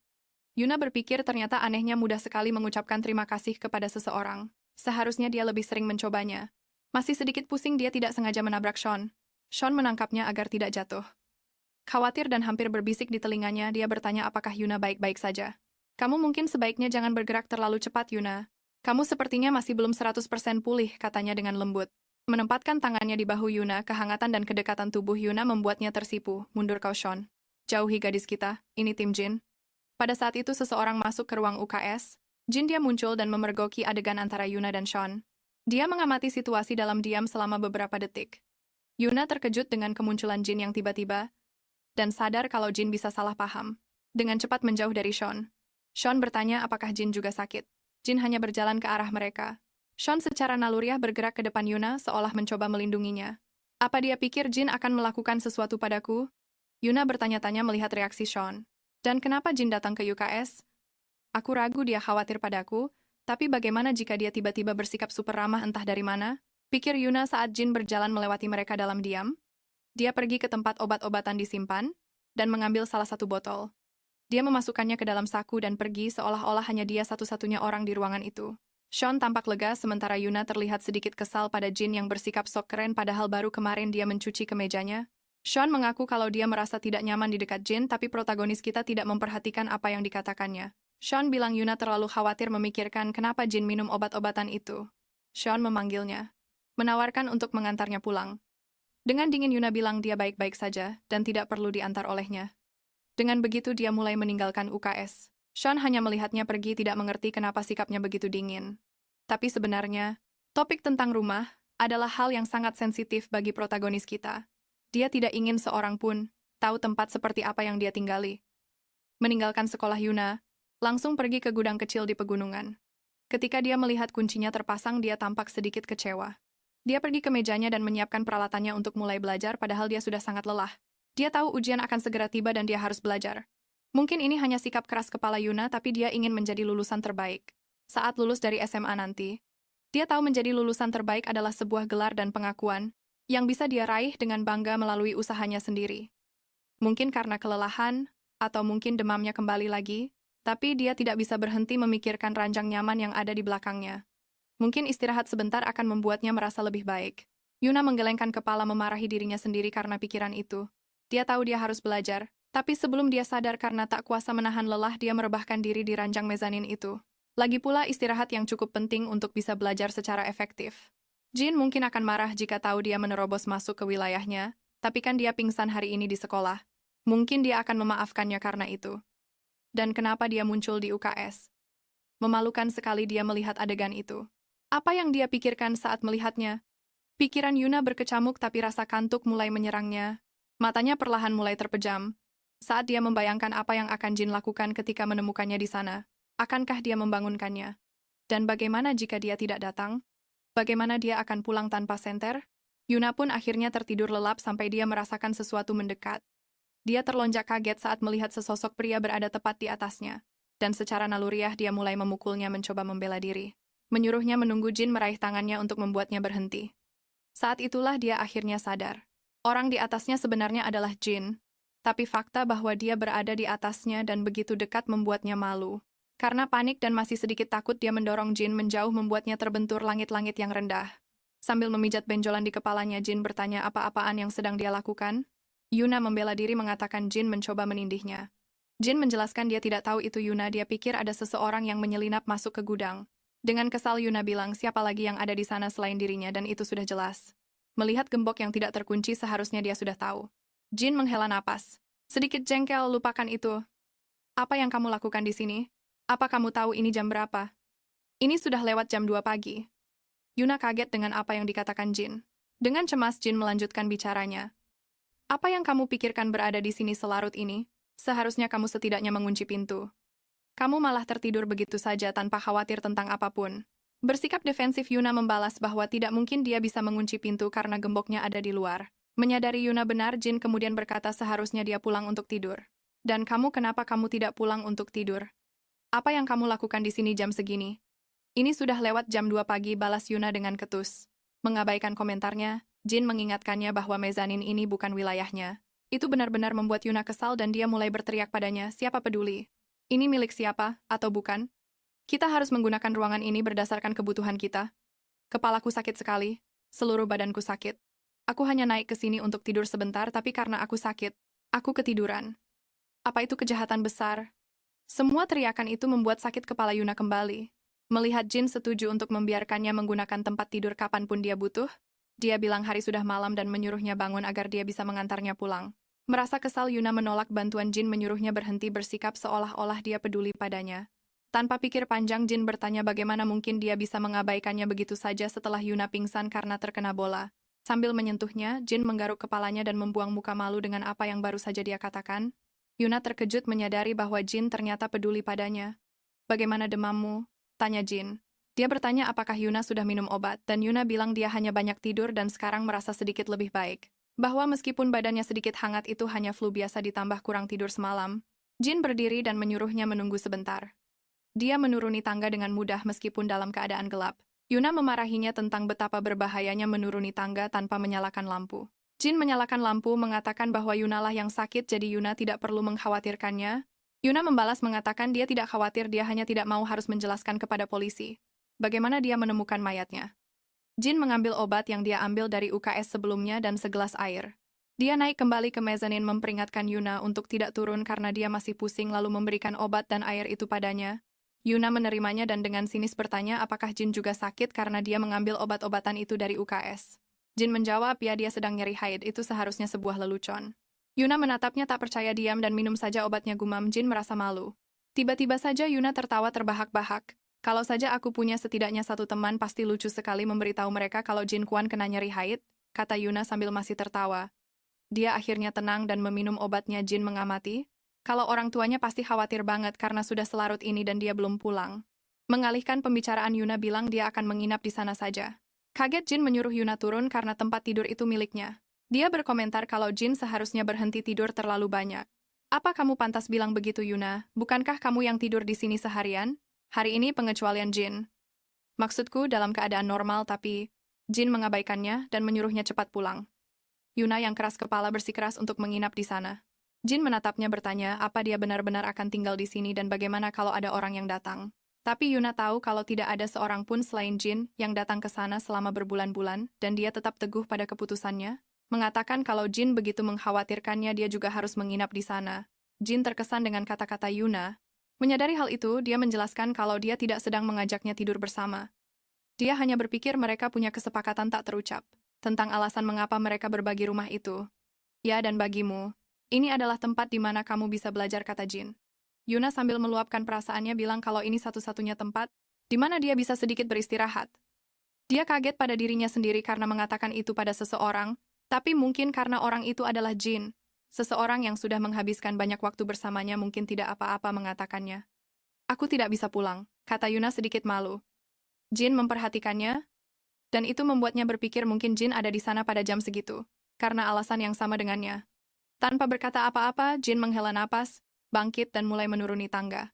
Yuna berpikir ternyata anehnya mudah sekali mengucapkan terima kasih kepada seseorang. Seharusnya dia lebih sering mencobanya. Masih sedikit pusing dia tidak sengaja menabrak Sean. Sean menangkapnya agar tidak jatuh. Khawatir dan hampir berbisik di telinganya, dia bertanya apakah Yuna baik-baik saja. Kamu mungkin sebaiknya jangan bergerak terlalu cepat, Yuna. Kamu sepertinya masih belum 100% pulih, katanya dengan lembut. Menempatkan tangannya di bahu Yuna, kehangatan dan kedekatan tubuh Yuna membuatnya tersipu. Mundur kau, Sean. Jauhi gadis kita, ini tim Jin. Pada saat itu seseorang masuk ke ruang UKS. Jin dia muncul dan memergoki adegan antara Yuna dan Sean. Dia mengamati situasi dalam diam selama beberapa detik. Yuna terkejut dengan kemunculan Jin yang tiba-tiba, dan sadar kalau Jin bisa salah paham. Dengan cepat menjauh dari Sean. Sean bertanya apakah Jin juga sakit. Jin hanya berjalan ke arah mereka. Sean secara naluriah bergerak ke depan Yuna seolah mencoba melindunginya. Apa dia pikir Jin akan melakukan sesuatu padaku? Yuna bertanya-tanya melihat reaksi Sean. Dan kenapa Jin datang ke UKS? Aku ragu dia khawatir padaku, tapi bagaimana jika dia tiba-tiba bersikap super ramah entah dari mana? Pikir Yuna saat Jin berjalan melewati mereka dalam diam. Dia pergi ke tempat obat-obatan disimpan, dan mengambil salah satu botol. Dia memasukkannya ke dalam saku dan pergi seolah-olah hanya dia satu-satunya orang di ruangan itu. Sean tampak lega sementara Yuna terlihat sedikit kesal pada Jin yang bersikap sok keren padahal baru kemarin dia mencuci kemejanya. Sean mengaku kalau dia merasa tidak nyaman di dekat Jin tapi protagonis kita tidak memperhatikan apa yang dikatakannya. Sean bilang Yuna terlalu khawatir memikirkan kenapa Jin minum obat-obatan itu. Sean memanggilnya, menawarkan untuk mengantarnya pulang. Dengan dingin Yuna bilang dia baik-baik saja dan tidak perlu diantar olehnya. Dengan begitu dia mulai meninggalkan UKS. Sean hanya melihatnya pergi tidak mengerti kenapa sikapnya begitu dingin. Tapi sebenarnya, topik tentang rumah adalah hal yang sangat sensitif bagi protagonis kita. Dia tidak ingin seorang pun tahu tempat seperti apa yang dia tinggali. Meninggalkan sekolah Yuna, langsung pergi ke gudang kecil di pegunungan. Ketika dia melihat kuncinya terpasang, dia tampak sedikit kecewa. Dia pergi ke mejanya dan menyiapkan peralatannya untuk mulai belajar padahal dia sudah sangat lelah. Dia tahu ujian akan segera tiba dan dia harus belajar. Mungkin ini hanya sikap keras kepala Yuna, tapi dia ingin menjadi lulusan terbaik. Saat lulus dari SMA nanti, dia tahu menjadi lulusan terbaik adalah sebuah gelar dan pengakuan yang bisa dia raih dengan bangga melalui usahanya sendiri. Mungkin karena kelelahan, atau mungkin demamnya kembali lagi, tapi dia tidak bisa berhenti memikirkan ranjang nyaman yang ada di belakangnya. Mungkin istirahat sebentar akan membuatnya merasa lebih baik. Yuna menggelengkan kepala memarahi dirinya sendiri karena pikiran itu. Dia tahu dia harus belajar, tapi sebelum dia sadar karena tak kuasa menahan lelah, dia merebahkan diri di ranjang mezanin itu. Lagi pula istirahat yang cukup penting untuk bisa belajar secara efektif. Jin mungkin akan marah jika tahu dia menerobos masuk ke wilayahnya, tapi kan dia pingsan hari ini di sekolah. Mungkin dia akan memaafkannya karena itu. Dan kenapa dia muncul di UKS? Memalukan sekali dia melihat adegan itu. Apa yang dia pikirkan saat melihatnya? Pikiran Yuna berkecamuk tapi rasa kantuk mulai menyerangnya. Matanya perlahan mulai terpejam. Saat dia membayangkan apa yang akan Jin lakukan ketika menemukannya di sana, akankah dia membangunkannya? Dan bagaimana jika dia tidak datang? Bagaimana dia akan pulang tanpa senter? Yuna pun akhirnya tertidur lelap sampai dia merasakan sesuatu mendekat. Dia terlonjak kaget saat melihat sesosok pria berada tepat di atasnya. Dan secara naluriah dia mulai memukulnya mencoba membela diri. Menyuruhnya menunggu Jin meraih tangannya untuk membuatnya berhenti. Saat itulah dia akhirnya sadar. Orang di atasnya sebenarnya adalah Jin. Tapi fakta bahwa dia berada di atasnya dan begitu dekat membuatnya malu. Karena panik dan masih sedikit takut dia mendorong Jin menjauh membuatnya terbentur langit-langit yang rendah. Sambil memijat benjolan di kepalanya, Jin bertanya apa-apaan yang sedang dia lakukan. Yuna membela diri mengatakan Jin mencoba menindihnya. Jin menjelaskan dia tidak tahu itu Yuna, dia pikir ada seseorang yang menyelinap masuk ke gudang. Dengan kesal Yuna bilang siapa lagi yang ada di sana selain dirinya dan itu sudah jelas. Melihat gembok yang tidak terkunci seharusnya dia sudah tahu. Jin menghela napas. Sedikit jengkel, lupakan itu. Apa yang kamu lakukan di sini? Apa kamu tahu ini jam berapa? Ini sudah lewat jam 2 pagi. Yuna kaget dengan apa yang dikatakan Jin. Dengan cemas Jin melanjutkan bicaranya. Apa yang kamu pikirkan berada di sini selarut ini? Seharusnya kamu setidaknya mengunci pintu. Kamu malah tertidur begitu saja tanpa khawatir tentang apapun. Bersikap defensif Yuna membalas bahwa tidak mungkin dia bisa mengunci pintu karena gemboknya ada di luar. Menyadari Yuna benar, Jin kemudian berkata seharusnya dia pulang untuk tidur. Dan kenapa kamu tidak pulang untuk tidur? Apa yang kamu lakukan di sini jam segini? Ini sudah lewat jam 2 pagi, balas Yuna dengan ketus. Mengabaikan komentarnya, Jin mengingatkannya bahwa mezanin ini bukan wilayahnya. Itu benar-benar membuat Yuna kesal dan dia mulai berteriak padanya, siapa peduli? Ini milik siapa, atau bukan? Kita harus menggunakan ruangan ini berdasarkan kebutuhan kita. Kepalaku sakit sekali, seluruh badanku sakit. Aku hanya naik ke sini untuk tidur sebentar, tapi karena aku sakit, aku ketiduran. Apa itu kejahatan besar? Semua teriakan itu membuat sakit kepala Yuna kembali. Melihat Jin setuju untuk membiarkannya menggunakan tempat tidur kapanpun dia butuh, dia bilang hari sudah malam dan menyuruhnya bangun agar dia bisa mengantarnya pulang. Merasa kesal, Yuna menolak bantuan Jin, menyuruhnya berhenti bersikap seolah-olah dia peduli padanya. Tanpa pikir panjang, Jin bertanya bagaimana mungkin dia bisa mengabaikannya begitu saja setelah Yuna pingsan karena terkena bola. Sambil menyentuhnya, Jin menggaruk kepalanya dan membuang muka malu dengan apa yang baru saja dia katakan. Yuna terkejut menyadari bahwa Jin ternyata peduli padanya. Bagaimana demammu? Tanya Jin. Dia bertanya apakah Yuna sudah minum obat, dan Yuna bilang dia hanya banyak tidur dan sekarang merasa sedikit lebih baik. Bahwa meskipun badannya sedikit hangat itu hanya flu biasa ditambah kurang tidur semalam. Jin berdiri dan menyuruhnya menunggu sebentar. Dia menuruni tangga dengan mudah meskipun dalam keadaan gelap. Yuna memarahinya tentang betapa berbahayanya menuruni tangga tanpa menyalakan lampu. Jin menyalakan lampu, mengatakan bahwa Yunalah yang sakit jadi Yuna tidak perlu mengkhawatirkannya. Yuna membalas mengatakan dia tidak khawatir, dia hanya tidak mau harus menjelaskan kepada polisi bagaimana dia menemukan mayatnya. Jin mengambil obat yang dia ambil dari UKS sebelumnya dan segelas air. Dia naik kembali ke mezanin memperingatkan Yuna untuk tidak turun karena dia masih pusing, lalu memberikan obat dan air itu padanya. Yuna menerimanya dan dengan sinis bertanya apakah Jin juga sakit karena dia mengambil obat-obatan itu dari UKS. Jin menjawab ya, dia sedang nyeri haid, itu seharusnya sebuah lelucon. Yuna menatapnya tak percaya, diam dan minum saja obatnya, gumam Jin merasa malu. Tiba-tiba saja Yuna tertawa terbahak-bahak. Kalau saja aku punya setidaknya satu teman, pasti lucu sekali memberitahu mereka kalau Jin Kuan kena nyeri haid, kata Yuna sambil masih tertawa. Dia akhirnya tenang dan meminum obatnya. Jin mengamati. Kalau orang tuanya pasti khawatir banget karena sudah selarut ini dan dia belum pulang. Mengalihkan pembicaraan, Yuna bilang dia akan menginap di sana saja. Kaget, Jin menyuruh Yuna turun karena tempat tidur itu miliknya. Dia berkomentar kalau Jin seharusnya berhenti tidur terlalu banyak. Apa kamu pantas bilang begitu, Yuna? Bukankah kamu yang tidur di sini seharian? Hari ini pengecualian, Jin. Maksudku dalam keadaan normal, tapi Jin mengabaikannya dan menyuruhnya cepat pulang. Yuna yang keras kepala bersikeras untuk menginap di sana. Jin menatapnya bertanya apa dia benar-benar akan tinggal di sini dan bagaimana kalau ada orang yang datang. Tapi Yuna tahu kalau tidak ada seorang pun selain Jin yang datang ke sana selama berbulan-bulan, dan dia tetap teguh pada keputusannya. Mengatakan kalau Jin begitu mengkhawatirkannya, dia juga harus menginap di sana. Jin terkesan dengan kata-kata Yuna. Menyadari hal itu, dia menjelaskan kalau dia tidak sedang mengajaknya tidur bersama. Dia hanya berpikir mereka punya kesepakatan tak terucap tentang alasan mengapa mereka berbagi rumah itu. Ya, dan bagimu, ini adalah tempat di mana kamu bisa belajar, kata Jin. Yuna sambil meluapkan perasaannya bilang kalau ini satu-satunya tempat di mana dia bisa sedikit beristirahat. Dia kaget pada dirinya sendiri karena mengatakan itu pada seseorang, tapi mungkin karena orang itu adalah Jin. Seseorang yang sudah menghabiskan banyak waktu bersamanya mungkin tidak apa-apa mengatakannya. Aku tidak bisa pulang, kata Yuna sedikit malu. Jin memperhatikannya, dan itu membuatnya berpikir mungkin Jin ada di sana pada jam segitu, karena alasan yang sama dengannya. Tanpa berkata apa-apa, Jin menghela napas, bangkit dan mulai menuruni tangga.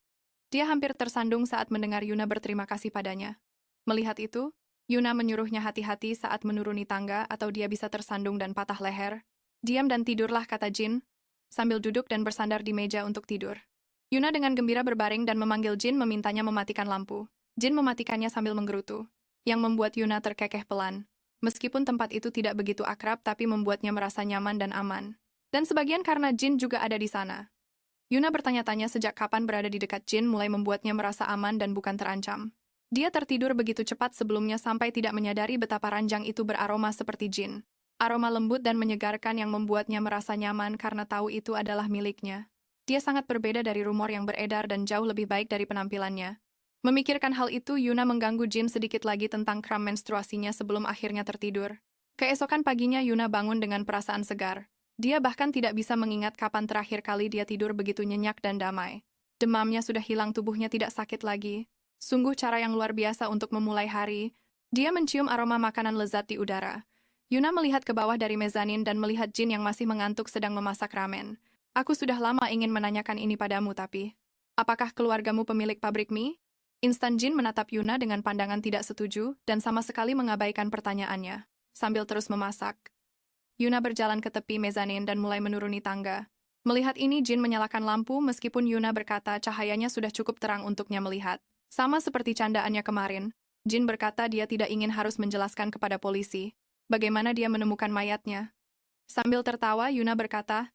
Dia hampir tersandung saat mendengar Yuna berterima kasih padanya. Melihat itu, Yuna menyuruhnya hati-hati saat menuruni tangga atau dia bisa tersandung dan patah leher. Diam dan tidurlah, kata Jin, sambil duduk dan bersandar di meja untuk tidur. Yuna dengan gembira berbaring dan memanggil Jin, memintanya mematikan lampu. Jin mematikannya sambil menggerutu, yang membuat Yuna terkekeh pelan. Meskipun tempat itu tidak begitu akrab, tapi membuatnya merasa nyaman dan aman. Dan sebagian karena Jin juga ada di sana. Yuna bertanya-tanya sejak kapan berada di dekat Jin mulai membuatnya merasa aman dan bukan terancam. Dia tertidur begitu cepat sebelumnya sampai tidak menyadari betapa ranjang itu beraroma seperti Jin. Aroma lembut dan menyegarkan yang membuatnya merasa nyaman karena tahu itu adalah miliknya. Dia sangat berbeda dari rumor yang beredar dan jauh lebih baik dari penampilannya. Memikirkan hal itu, Yuna mengganggu Jin sedikit lagi tentang kram menstruasinya sebelum akhirnya tertidur. Keesokan paginya Yuna bangun dengan perasaan segar. Dia bahkan tidak bisa mengingat kapan terakhir kali dia tidur begitu nyenyak dan damai. Demamnya sudah hilang, tubuhnya tidak sakit lagi. Sungguh cara yang luar biasa untuk memulai hari. Dia mencium aroma makanan lezat di udara. Yuna melihat ke bawah dari mezanin dan melihat Jin yang masih mengantuk sedang memasak ramen. Aku sudah lama ingin menanyakan ini padamu tapi... Apakah keluargamu pemilik pabrik mie? Instan Jin menatap Yuna dengan pandangan tidak setuju dan sama sekali mengabaikan pertanyaannya. Sambil terus memasak, Yuna berjalan ke tepi mezanin dan mulai menuruni tangga. Melihat ini, Jin menyalakan lampu meskipun Yuna berkata cahayanya sudah cukup terang untuknya melihat. Sama seperti candaannya kemarin, Jin berkata dia tidak ingin harus menjelaskan kepada polisi bagaimana dia menemukan mayatnya. Sambil tertawa, Yuna berkata,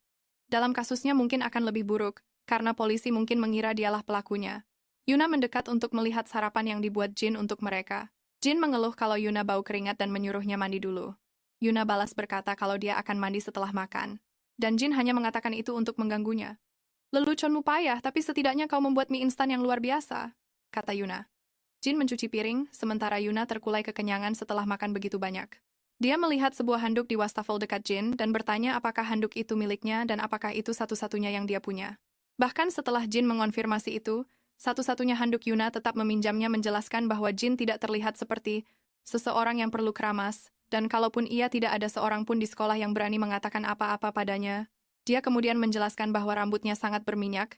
dalam kasusnya mungkin akan lebih buruk, karena polisi mungkin mengira dialah pelakunya. Yuna mendekat untuk melihat sarapan yang dibuat Jin untuk mereka. Jin mengeluh kalau Yuna bau keringat dan menyuruhnya mandi dulu. Yuna balas berkata kalau dia akan mandi setelah makan. Dan Jin hanya mengatakan itu untuk mengganggunya. Leluconmu payah, tapi setidaknya kau membuat mie instan yang luar biasa, kata Yuna. Jin mencuci piring, sementara Yuna terkulai kekenyangan setelah makan begitu banyak. Dia melihat sebuah handuk di wastafel dekat Jin dan bertanya apakah handuk itu miliknya dan apakah itu satu-satunya yang dia punya. Bahkan setelah Jin mengonfirmasi itu, satu-satunya handuk Yuna tetap meminjamnya menjelaskan bahwa Jin tidak terlihat seperti seseorang yang perlu keramas, dan kalaupun ia tidak ada seorang pun di sekolah yang berani mengatakan apa-apa padanya. Dia kemudian menjelaskan bahwa rambutnya sangat berminyak,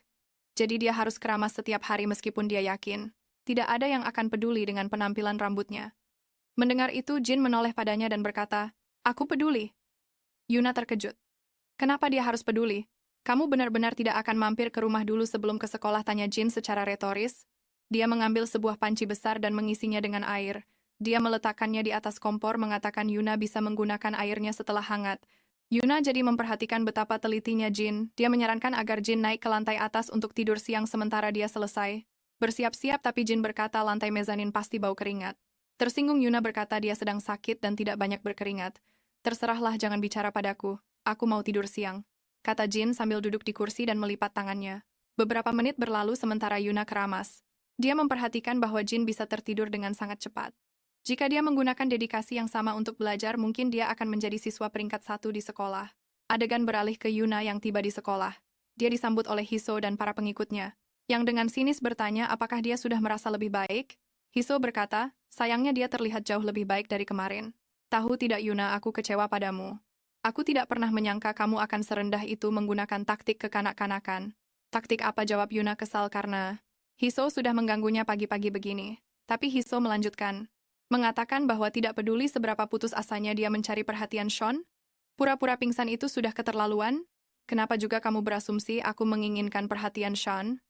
jadi dia harus keramas setiap hari meskipun dia yakin tidak ada yang akan peduli dengan penampilan rambutnya. Mendengar itu, Jin menoleh padanya dan berkata, "Aku peduli." Yuna terkejut. Kenapa dia harus peduli? Kamu benar-benar tidak akan mampir ke rumah dulu sebelum ke sekolah, tanya Jin secara retoris. Dia mengambil sebuah panci besar dan mengisinya dengan air. Dia meletakkannya di atas kompor, mengatakan Yuna bisa menggunakan airnya setelah hangat. Yuna jadi memperhatikan betapa telitinya Jin. Dia menyarankan agar Jin naik ke lantai atas untuk tidur siang sementara dia selesai. Bersiap-siap, tapi Jin berkata lantai mezanin pasti bau keringat. Tersinggung, Yuna berkata dia sedang sakit dan tidak banyak berkeringat. Terserahlah, jangan bicara padaku. Aku mau tidur siang, kata Jin sambil duduk di kursi dan melipat tangannya. Beberapa menit berlalu sementara Yuna keramas. Dia memperhatikan bahwa Jin bisa tertidur dengan sangat cepat. Jika dia menggunakan dedikasi yang sama untuk belajar, mungkin dia akan menjadi siswa peringkat 1 di sekolah. Adegan beralih ke Yuna yang tiba di sekolah. Dia disambut oleh Hiso dan para pengikutnya, yang dengan sinis bertanya apakah dia sudah merasa lebih baik. Hiso berkata, sayangnya dia terlihat jauh lebih baik dari kemarin. Tahu tidak Yuna, aku kecewa padamu. Aku tidak pernah menyangka kamu akan serendah itu menggunakan taktik kekanak-kanakan. Taktik apa, jawab Yuna kesal karena Hiso sudah mengganggunya pagi-pagi begini. Tapi Hiso melanjutkan, mengatakan bahwa tidak peduli seberapa putus asanya dia mencari perhatian Sean. Pura-pura pingsan itu sudah keterlaluan. Kenapa juga kamu berasumsi aku menginginkan perhatian Sean?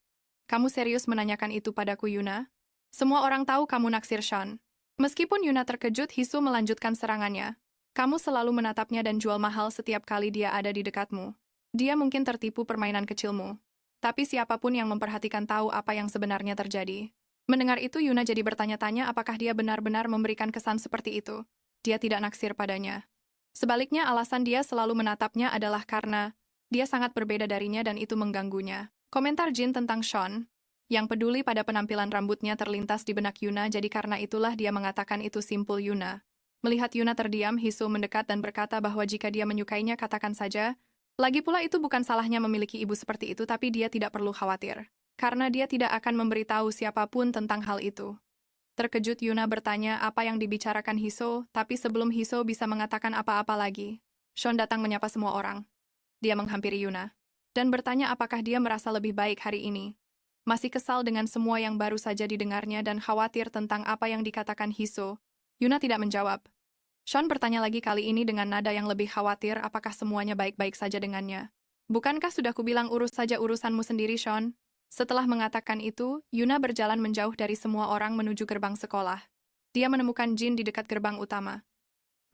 Kamu serius menanyakan itu padaku, Yuna? Semua orang tahu kamu naksir Sean. Meskipun Yuna terkejut, Hiso melanjutkan serangannya. Kamu selalu menatapnya dan jual mahal setiap kali dia ada di dekatmu. Dia mungkin tertipu permainan kecilmu. Tapi siapapun yang memperhatikan tahu apa yang sebenarnya terjadi. Mendengar itu, Yuna jadi bertanya-tanya apakah dia benar-benar memberikan kesan seperti itu. Dia tidak naksir padanya. Sebaliknya, alasan dia selalu menatapnya adalah karena dia sangat berbeda darinya dan itu mengganggunya. Komentar Jin tentang Sean, yang peduli pada penampilan rambutnya, terlintas di benak Yuna, jadi karena itulah dia mengatakan itu, simpul Yuna. Melihat Yuna terdiam, Hiso mendekat dan berkata bahwa jika dia menyukainya, katakan saja. Lagi pula itu bukan salahnya memiliki ibu seperti itu, tapi dia tidak perlu khawatir. Karena dia tidak akan memberitahu siapapun tentang hal itu. Terkejut, Yuna bertanya apa yang dibicarakan Hiso, tapi sebelum Hiso bisa mengatakan apa-apa lagi, Sean datang menyapa semua orang. Dia menghampiri Yuna dan bertanya apakah dia merasa lebih baik hari ini. Masih kesal dengan semua yang baru saja didengarnya dan khawatir tentang apa yang dikatakan Hiso, Yuna tidak menjawab. Sean bertanya lagi, kali ini dengan nada yang lebih khawatir, apakah semuanya baik-baik saja dengannya. Bukankah sudah kubilang urus saja urusanmu sendiri, Sean? Setelah mengatakan itu, Yuna berjalan menjauh dari semua orang menuju gerbang sekolah. Dia menemukan Jin di dekat gerbang utama.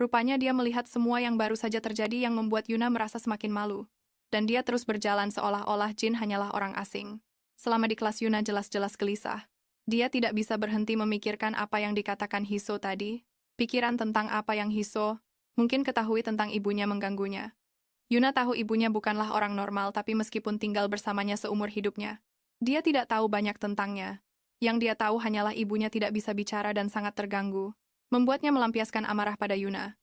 Rupanya dia melihat semua yang baru saja terjadi yang membuat Yuna merasa semakin malu. Dan dia terus berjalan seolah-olah Jin hanyalah orang asing. Selama di kelas, Yuna jelas-jelas gelisah. Dia tidak bisa berhenti memikirkan apa yang dikatakan Hiso tadi. Pikiran tentang apa yang Hiso Mungkin ketahui tentang ibunya mengganggunya. Yuna tahu ibunya bukanlah orang normal tapi meskipun tinggal bersamanya seumur hidupnya, dia tidak tahu banyak tentangnya. Yang dia tahu hanyalah ibunya tidak bisa bicara dan sangat terganggu, membuatnya melampiaskan amarah pada Yuna.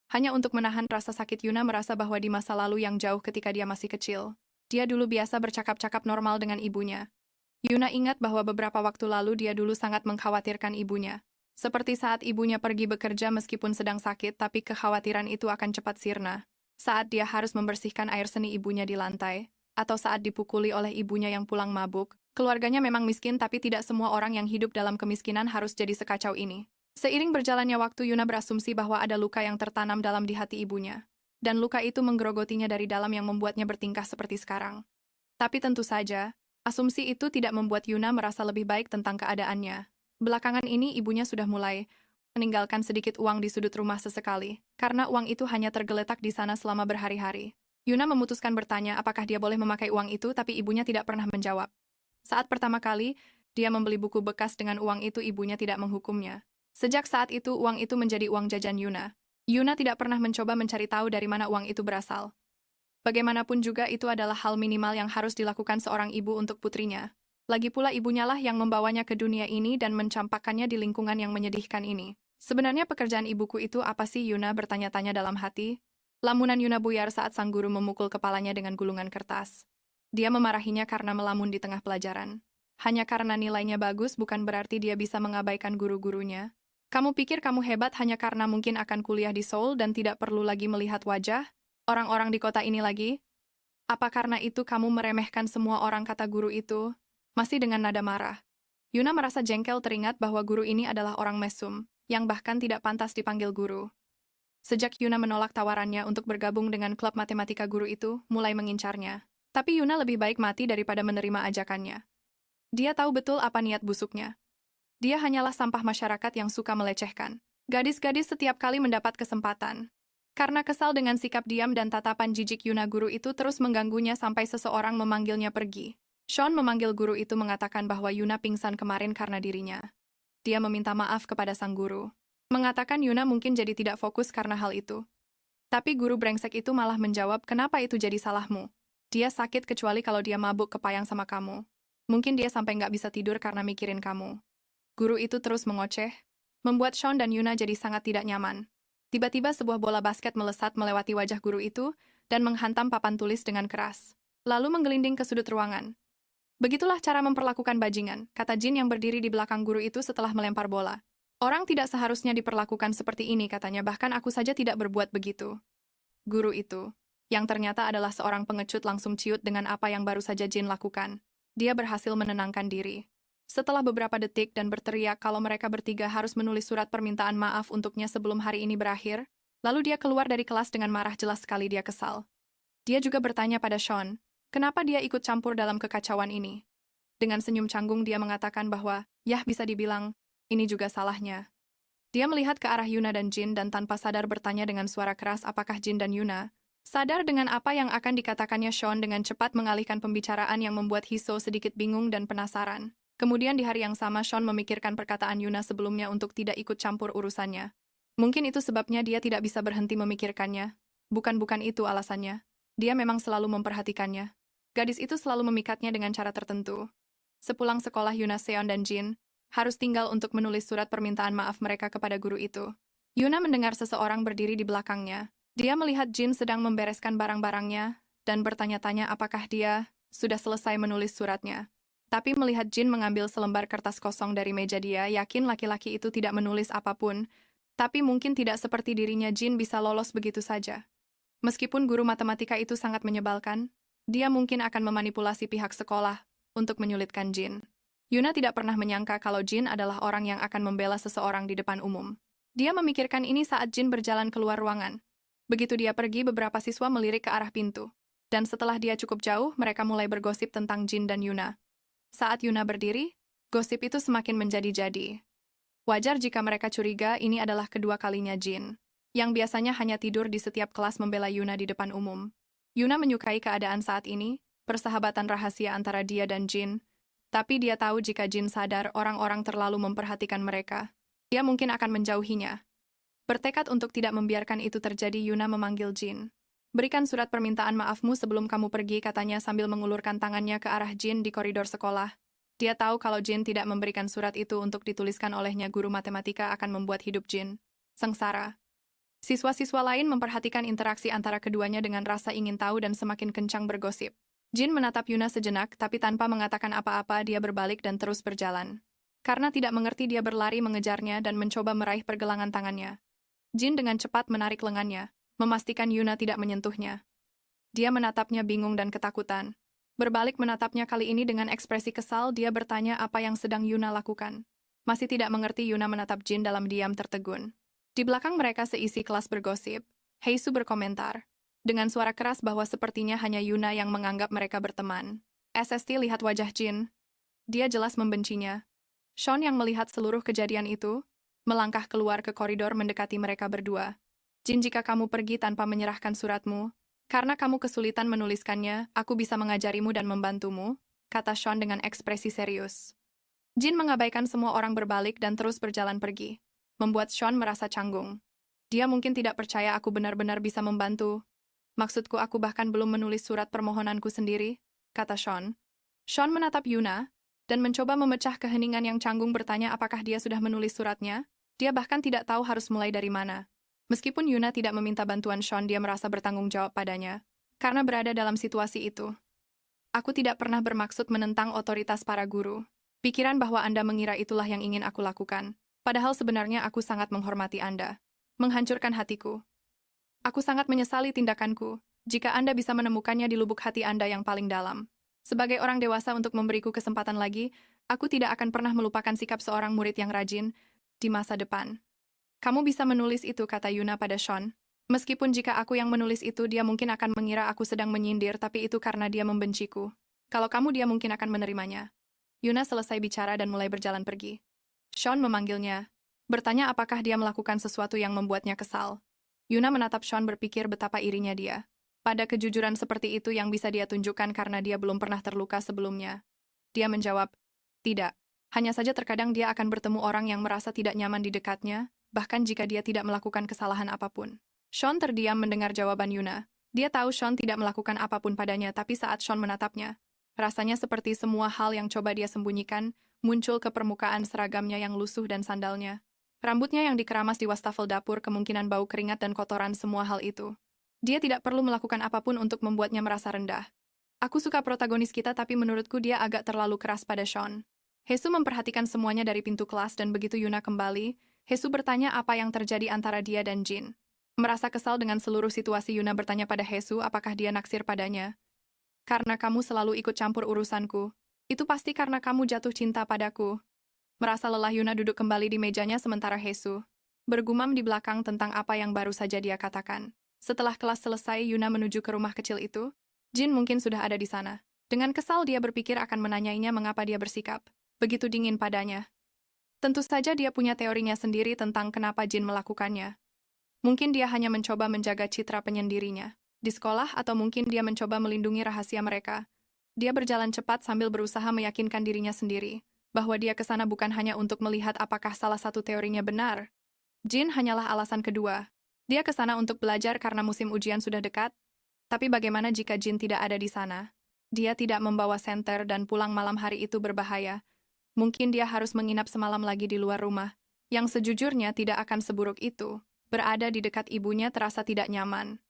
Hanya untuk menahan rasa sakit Yuna merasa bahwa di masa lalu yang jauh ketika dia masih kecil, dia dulu biasa bercakap-cakap normal dengan ibunya. Yuna ingat bahwa beberapa waktu lalu dia dulu sangat mengkhawatirkan ibunya. Seperti saat ibunya pergi bekerja meskipun sedang sakit tapi kekhawatiran itu akan cepat sirna. Saat dia harus membersihkan air seni ibunya di lantai, atau saat dipukuli oleh ibunya yang pulang mabuk, keluarganya memang miskin tapi tidak semua orang yang hidup dalam kemiskinan harus jadi sekacau ini. Seiring berjalannya waktu Yuna berasumsi bahwa ada luka yang tertanam dalam di hati ibunya. Dan luka itu menggerogotinya dari dalam yang membuatnya bertingkah seperti sekarang. Tapi tentu saja, asumsi itu tidak membuat Yuna merasa lebih baik tentang keadaannya. Belakangan ini ibunya sudah mulai meninggalkan sedikit uang di sudut rumah sesekali, karena uang itu hanya tergeletak di sana selama berhari-hari. Yuna memutuskan bertanya apakah dia boleh memakai uang itu tapi ibunya tidak pernah menjawab. Saat pertama kali, dia membeli buku bekas dengan uang itu ibunya tidak menghukumnya. Sejak saat itu uang itu menjadi uang jajan Yuna. Yuna tidak pernah mencoba mencari tahu dari mana uang itu berasal. Bagaimanapun juga itu adalah hal minimal yang harus dilakukan seorang ibu untuk putrinya. Lagi pula ibunya lah yang membawanya ke dunia ini dan mencampakkannya di lingkungan yang menyedihkan ini. Sebenarnya pekerjaan ibuku itu apa sih? Yuna bertanya-tanya dalam hati. Lamunan Yuna buyar saat sang guru memukul kepalanya dengan gulungan kertas. Dia memarahinya karena melamun di tengah pelajaran. Hanya karena nilainya bagus bukan berarti dia bisa mengabaikan guru-gurunya. Kamu pikir kamu hebat hanya karena mungkin akan kuliah di Seoul dan tidak perlu lagi melihat wajah orang-orang di kota ini lagi? Apa karena itu kamu meremehkan semua orang, kata guru itu? Masih dengan nada marah. Yuna merasa jengkel teringat bahwa guru ini adalah orang mesum, yang bahkan tidak pantas dipanggil guru. Sejak Yuna menolak tawarannya untuk bergabung dengan klub matematika, guru itu mulai mengincarnya. Tapi Yuna lebih baik mati daripada menerima ajakannya. Dia tahu betul apa niat busuknya. Dia hanyalah sampah masyarakat yang suka melecehkan gadis-gadis setiap kali mendapat kesempatan. Karena kesal dengan sikap diam dan tatapan jijik Yuna, guru itu terus mengganggunya sampai seseorang memanggilnya pergi. Sean memanggil guru itu mengatakan bahwa Yuna pingsan kemarin karena dirinya. Dia meminta maaf kepada sang guru. Mengatakan Yuna mungkin jadi tidak fokus karena hal itu. Tapi guru brengsek itu malah menjawab, kenapa itu jadi salahmu? Dia sakit kecuali kalau dia mabuk kepayang sama kamu. Mungkin dia sampai nggak bisa tidur karena mikirin kamu. Guru itu terus mengoceh, membuat Sean dan Yuna jadi sangat tidak nyaman. Tiba-tiba sebuah bola basket melesat melewati wajah guru itu dan menghantam papan tulis dengan keras. Lalu menggelinding ke sudut ruangan. Begitulah cara memperlakukan bajingan, kata Jin yang berdiri di belakang guru itu setelah melempar bola. Orang tidak seharusnya diperlakukan seperti ini, katanya, bahkan aku saja tidak berbuat begitu. Guru itu, yang ternyata adalah seorang pengecut, langsung ciut dengan apa yang baru saja Jin lakukan. Dia berhasil menenangkan diri. Setelah beberapa detik dan berteriak kalau mereka bertiga harus menulis surat permintaan maaf untuknya sebelum hari ini berakhir, lalu dia keluar dari kelas dengan marah, jelas sekali dia kesal. Dia juga bertanya pada Sean, kenapa dia ikut campur dalam kekacauan ini? Dengan senyum canggung dia mengatakan bahwa, yah bisa dibilang, ini juga salahnya. Dia melihat ke arah Yuna dan Jin dan tanpa sadar bertanya dengan suara keras apakah Jin dan Yuna sadar dengan apa yang akan dikatakannya. Sean dengan cepat mengalihkan pembicaraan yang membuat Hiso sedikit bingung dan penasaran. Kemudian di hari yang sama Sean memikirkan perkataan Yuna sebelumnya untuk tidak ikut campur urusannya. Mungkin itu sebabnya dia tidak bisa berhenti memikirkannya. Bukan itu alasannya. Dia memang selalu memperhatikannya. Gadis itu selalu memikatnya dengan cara tertentu. Sepulang sekolah Yuna, Seon dan Jin harus tinggal untuk menulis surat permintaan maaf mereka kepada guru itu. Yuna mendengar seseorang berdiri di belakangnya. Dia melihat Jin sedang membereskan barang-barangnya dan bertanya-tanya apakah dia sudah selesai menulis suratnya. Tapi melihat Jin mengambil selembar kertas kosong dari meja, dia yakin laki-laki itu tidak menulis apapun. Tapi mungkin tidak seperti dirinya, Jin bisa lolos begitu saja. Meskipun guru matematika itu sangat menyebalkan, dia mungkin akan memanipulasi pihak sekolah untuk menyulitkan Jin. Yuna tidak pernah menyangka kalau Jin adalah orang yang akan membela seseorang di depan umum. Dia memikirkan ini saat Jin berjalan keluar ruangan. Begitu dia pergi, beberapa siswa melirik ke arah pintu. Dan setelah dia cukup jauh, mereka mulai bergosip tentang Jin dan Yuna. Saat Yuna berdiri, gosip itu semakin menjadi-jadi. Wajar jika mereka curiga ini adalah kedua kalinya Jin, yang biasanya hanya tidur di setiap kelas, membela Yuna di depan umum. Yuna menyukai keadaan saat ini, persahabatan rahasia antara dia dan Jin, tapi dia tahu jika Jin sadar orang-orang terlalu memperhatikan mereka, dia mungkin akan menjauhinya. Bertekad untuk tidak membiarkan itu terjadi, Yuna memanggil Jin. Berikan surat permintaan maafmu sebelum kamu pergi, katanya sambil mengulurkan tangannya ke arah Jin di koridor sekolah. Dia tahu kalau Jin tidak memberikan surat itu untuk dituliskan olehnya, guru matematika akan membuat hidup Jin sengsara. Siswa-siswa lain memperhatikan interaksi antara keduanya dengan rasa ingin tahu dan semakin kencang bergosip. Jin menatap Yuna sejenak, tapi tanpa mengatakan apa-apa dia berbalik dan terus berjalan. Karena tidak mengerti, dia berlari mengejarnya dan mencoba meraih pergelangan tangannya. Jin dengan cepat menarik lengannya, memastikan Yuna tidak menyentuhnya. Dia menatapnya bingung dan ketakutan. Berbalik menatapnya kali ini dengan ekspresi kesal, dia bertanya apa yang sedang Yuna lakukan. Masih tidak mengerti, Yuna menatap Jin dalam diam tertegun. Di belakang mereka seisi kelas bergosip. Heisu berkomentar dengan suara keras bahwa sepertinya hanya Yuna yang menganggap mereka berteman. SST, lihat wajah Jin. Dia jelas membencinya. Sean yang melihat seluruh kejadian itu, melangkah keluar ke koridor mendekati mereka berdua. Jin, jika kamu pergi tanpa menyerahkan suratmu, karena kamu kesulitan menuliskannya, aku bisa mengajarimu dan membantumu, kata Sean dengan ekspresi serius. Jin mengabaikan semua orang berbalik dan terus berjalan pergi, membuat Sean merasa canggung. Dia mungkin tidak percaya aku benar-benar bisa membantu. Maksudku, aku bahkan belum menulis surat permohonanku sendiri, kata Sean. Sean menatap Yuna dan mencoba memecah keheningan yang canggung, bertanya apakah dia sudah menulis suratnya. Dia bahkan tidak tahu harus mulai dari mana. Meskipun Yuna tidak meminta bantuan Sean, dia merasa bertanggung jawab padanya, karena berada dalam situasi itu. Aku tidak pernah bermaksud menentang otoritas para guru. Pikiran bahwa Anda mengira itulah yang ingin aku lakukan. Padahal sebenarnya aku sangat menghormati Anda. Menghancurkan hatiku. Aku sangat menyesali tindakanku, jika Anda bisa menemukannya di lubuk hati Anda yang paling dalam. Sebagai orang dewasa, untuk memberiku kesempatan lagi, aku tidak akan pernah melupakan sikap seorang murid yang rajin di masa depan. Kamu bisa menulis itu, kata Yuna pada Sean. Meskipun jika aku yang menulis itu, dia mungkin akan mengira aku sedang menyindir, tapi itu karena dia membenciku. Kalau kamu, dia mungkin akan menerimanya. Yuna selesai bicara dan mulai berjalan pergi. Sean memanggilnya, bertanya apakah dia melakukan sesuatu yang membuatnya kesal. Yuna menatap Sean, berpikir betapa irinya dia. Pada kejujuran seperti itu yang bisa dia tunjukkan karena dia belum pernah terluka sebelumnya. Dia menjawab, tidak. Hanya saja terkadang dia akan bertemu orang yang merasa tidak nyaman di dekatnya, bahkan jika dia tidak melakukan kesalahan apapun. Sean terdiam mendengar jawaban Yuna. Dia tahu Sean tidak melakukan apapun padanya, tapi saat Sean menatapnya, rasanya seperti semua hal yang coba dia sembunyikan, muncul ke permukaan: seragamnya yang lusuh dan sandalnya. Rambutnya yang dikeramas di wastafel dapur, kemungkinan bau keringat dan kotoran, semua hal itu. Dia tidak perlu melakukan apapun untuk membuatnya merasa rendah. Aku suka protagonis kita, tapi menurutku dia agak terlalu keras pada Sean. Heisu memperhatikan semuanya dari pintu kelas dan begitu Yuna kembali, Heisu bertanya apa yang terjadi antara dia dan Jin. Merasa kesal dengan seluruh situasi, Yuna bertanya pada Heisu apakah dia naksir padanya. Karena kamu selalu ikut campur urusanku. Itu pasti karena kamu jatuh cinta padaku. Merasa lelah, Yuna duduk kembali di mejanya sementara Heisu bergumam di belakang tentang apa yang baru saja dia katakan. Setelah kelas selesai, Yuna menuju ke rumah kecil itu. Jin mungkin sudah ada di sana. Dengan kesal dia berpikir akan menanyainya mengapa dia bersikap begitu dingin padanya. Tentu saja dia punya teorinya sendiri tentang kenapa Jin melakukannya. Mungkin dia hanya mencoba menjaga citra penyendirinya di sekolah, atau mungkin dia mencoba melindungi rahasia mereka. Dia berjalan cepat sambil berusaha meyakinkan dirinya sendiri bahwa dia ke sana bukan hanya untuk melihat apakah salah satu teorinya benar. Jin hanyalah alasan kedua. Dia ke sana untuk belajar karena musim ujian sudah dekat. Tapi bagaimana jika Jin tidak ada di sana? Dia tidak membawa senter dan pulang malam hari itu berbahaya. Mungkin dia harus menginap semalam lagi di luar rumah. Yang sejujurnya tidak akan seburuk itu. Berada di dekat ibunya terasa tidak nyaman.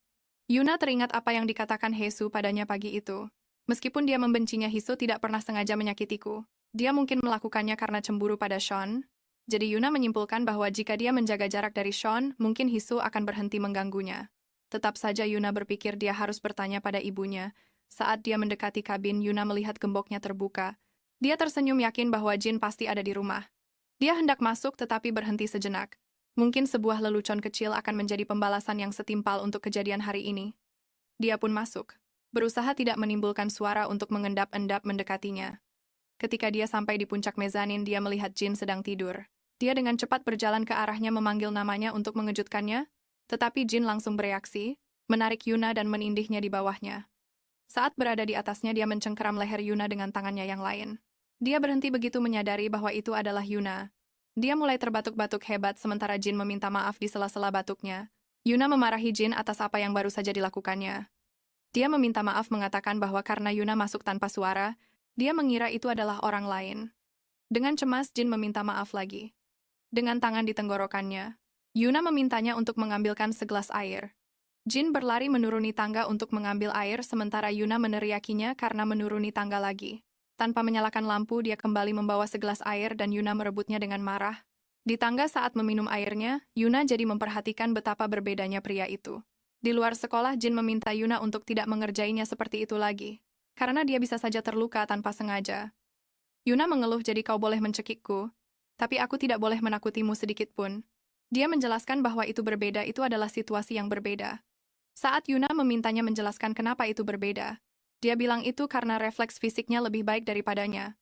Yuna teringat apa yang dikatakan Heisu padanya pagi itu. Meskipun dia membencinya, Heisu tidak pernah sengaja menyakitiku. Dia mungkin melakukannya karena cemburu pada Sean. Jadi Yuna menyimpulkan bahwa jika dia menjaga jarak dari Sean, mungkin Heisu akan berhenti mengganggunya. Tetap saja Yuna berpikir dia harus bertanya pada ibunya. Saat dia mendekati kabin, Yuna melihat gemboknya terbuka. Dia tersenyum yakin bahwa Jin pasti ada di rumah. Dia hendak masuk tetapi berhenti sejenak. Mungkin sebuah lelucon kecil akan menjadi pembalasan yang setimpal untuk kejadian hari ini. Dia pun masuk, berusaha tidak menimbulkan suara untuk mengendap-endap mendekatinya. Ketika dia sampai di puncak mezanin, dia melihat Jin sedang tidur. Dia dengan cepat berjalan ke arahnya memanggil namanya untuk mengejutkannya, tetapi Jin langsung bereaksi, menarik Yuna dan menindihnya di bawahnya. Saat berada di atasnya, dia mencengkeram leher Yuna dengan tangannya yang lain. Dia berhenti begitu menyadari bahwa itu adalah Yuna. Dia mulai terbatuk-batuk hebat sementara Jin meminta maaf di sela-sela batuknya. Yuna memarahi Jin atas apa yang baru saja dilakukannya. Dia meminta maaf mengatakan bahwa karena Yuna masuk tanpa suara, dia mengira itu adalah orang lain. Dengan cemas Jin meminta maaf lagi. Dengan tangan di tenggorokannya, Yuna memintanya untuk mengambilkan segelas air. Jin berlari menuruni tangga untuk mengambil air sementara Yuna meneriakinya karena menuruni tangga lagi. Tanpa menyalakan lampu, dia kembali membawa segelas air dan Yuna merebutnya dengan marah. Di tangga saat meminum airnya, Yuna jadi memperhatikan betapa berbedanya pria itu. Di luar sekolah, Jin meminta Yuna untuk tidak mengerjainya seperti itu lagi. Karena dia bisa saja terluka tanpa sengaja. Yuna mengeluh, jadi kau boleh mencekikku, tapi aku tidak boleh menakutimu sedikit pun. Dia menjelaskan bahwa itu berbeda, itu adalah situasi yang berbeda. Saat Yuna memintanya menjelaskan kenapa itu berbeda, dia bilang itu karena refleks fisiknya lebih baik daripadanya.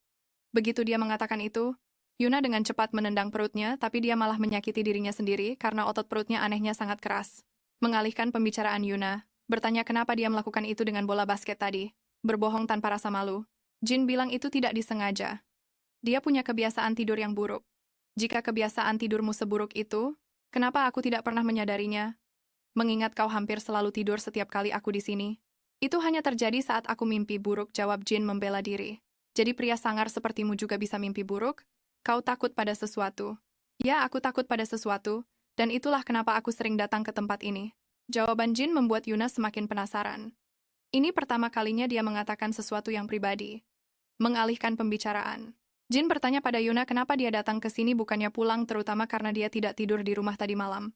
Begitu dia mengatakan itu, Yuna dengan cepat menendang perutnya, tapi dia malah menyakiti dirinya sendiri karena otot perutnya anehnya sangat keras. Mengalihkan pembicaraan Yuna, bertanya kenapa dia melakukan itu dengan bola basket tadi, berbohong tanpa rasa malu. Jin bilang itu tidak disengaja. Dia punya kebiasaan tidur yang buruk. Jika kebiasaan tidurmu seburuk itu, kenapa aku tidak pernah menyadarinya? Mengingat kau hampir selalu tidur setiap kali aku di sini. Itu hanya terjadi saat aku mimpi buruk, jawab Jin membela diri. Jadi pria sangar sepertimu juga bisa mimpi buruk? Kau takut pada sesuatu. Ya, aku takut pada sesuatu, dan itulah kenapa aku sering datang ke tempat ini. Jawaban Jin membuat Yuna semakin penasaran. Ini pertama kalinya dia mengatakan sesuatu yang pribadi. Mengalihkan pembicaraan. Jin bertanya pada Yuna kenapa dia datang ke sini bukannya pulang, terutama karena dia tidak tidur di rumah tadi malam.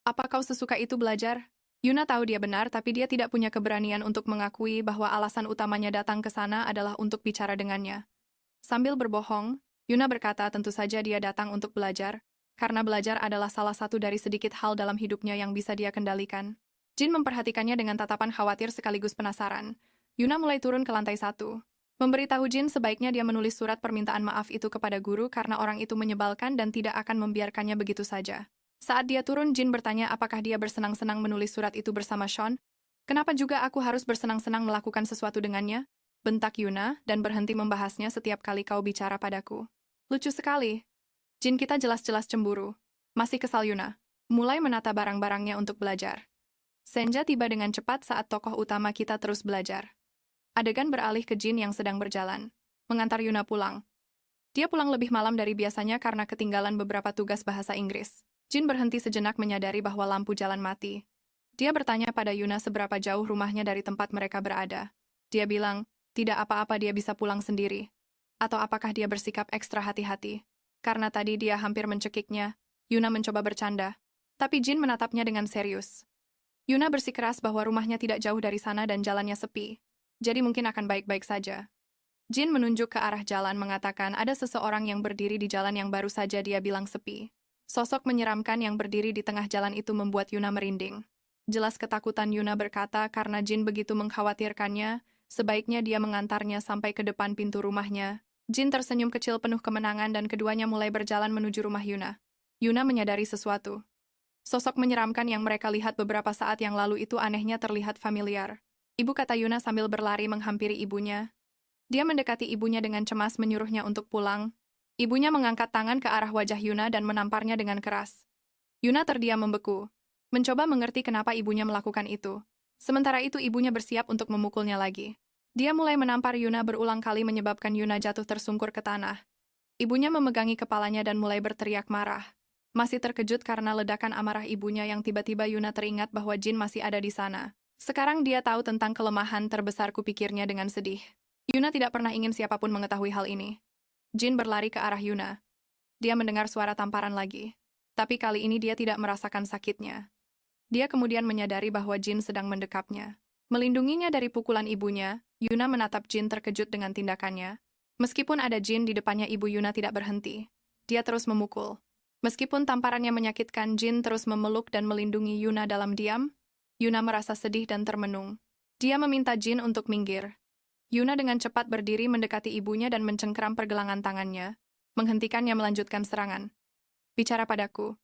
Apa kau sesuka itu belajar? Yuna tahu dia benar, tapi dia tidak punya keberanian untuk mengakui bahwa alasan utamanya datang ke sana adalah untuk bicara dengannya. Sambil berbohong, Yuna berkata tentu saja dia datang untuk belajar, karena belajar adalah salah satu dari sedikit hal dalam hidupnya yang bisa dia kendalikan. Jin memperhatikannya dengan tatapan khawatir sekaligus penasaran. Yuna mulai turun ke lantai 1. Memberitahu Jin sebaiknya dia menulis surat permintaan maaf itu kepada guru karena orang itu menyebalkan dan tidak akan membiarkannya begitu saja. Saat dia turun, Jin bertanya apakah dia bersenang-senang menulis surat itu bersama Sean. Kenapa juga aku harus bersenang-senang melakukan sesuatu dengannya? Bentak Yuna dan berhenti membahasnya setiap kali kau bicara padaku. Lucu sekali. Jin kita jelas-jelas cemburu. Masih kesal Yuna. Mulai menata barang-barangnya untuk belajar. Senja tiba dengan cepat saat tokoh utama kita terus belajar. Adegan beralih ke Jin yang sedang berjalan. Mengantar Yuna pulang. Dia pulang lebih malam dari biasanya karena ketinggalan beberapa tugas bahasa Inggris. Jin berhenti sejenak menyadari bahwa lampu jalan mati. Dia bertanya pada Yuna seberapa jauh rumahnya dari tempat mereka berada. Dia bilang, tidak apa-apa dia bisa pulang sendiri. Atau apakah dia bersikap ekstra hati-hati? Karena tadi dia hampir mencekiknya, Yuna mencoba bercanda. Tapi Jin menatapnya dengan serius. Yuna bersikeras bahwa rumahnya tidak jauh dari sana dan jalannya sepi. Jadi mungkin akan baik-baik saja. Jin menunjuk ke arah jalan mengatakan ada seseorang yang berdiri di jalan yang baru saja dia bilang sepi. Sosok menyeramkan yang berdiri di tengah jalan itu membuat Yuna merinding. Jelas ketakutan Yuna berkata karena Jin begitu mengkhawatirkannya, sebaiknya dia mengantarnya sampai ke depan pintu rumahnya. Jin tersenyum kecil penuh kemenangan dan keduanya mulai berjalan menuju rumah Yuna. Yuna menyadari sesuatu. Sosok menyeramkan yang mereka lihat beberapa saat yang lalu itu anehnya terlihat familiar. Ibu, kata Yuna sambil berlari menghampiri ibunya. Dia mendekati ibunya dengan cemas menyuruhnya untuk pulang. Ibunya mengangkat tangan ke arah wajah Yuna dan menamparnya dengan keras. Yuna terdiam membeku, mencoba mengerti kenapa ibunya melakukan itu. Sementara itu ibunya bersiap untuk memukulnya lagi. Dia mulai menampar Yuna berulang kali menyebabkan Yuna jatuh tersungkur ke tanah. Ibunya memegangi kepalanya dan mulai berteriak marah. Masih terkejut karena ledakan amarah ibunya yang tiba-tiba Yuna teringat bahwa Jin masih ada di sana. Sekarang dia tahu tentang kelemahan terbesarku, pikirnya dengan sedih. Yuna tidak pernah ingin siapapun mengetahui hal ini. Jin berlari ke arah Yuna. Dia mendengar suara tamparan lagi. Tapi kali ini dia tidak merasakan sakitnya. Dia kemudian menyadari bahwa Jin sedang mendekapnya. Melindunginya dari pukulan ibunya, Yuna menatap Jin terkejut dengan tindakannya. Meskipun ada Jin di depannya, ibu Yuna tidak berhenti. Dia terus memukul. Meskipun tamparannya menyakitkan, Jin terus memeluk dan melindungi Yuna dalam diam. Yuna merasa sedih dan termenung. Dia meminta Jin untuk minggir. Yuna dengan cepat berdiri mendekati ibunya dan mencengkeram pergelangan tangannya, menghentikannya melanjutkan serangan. Bicara padaku.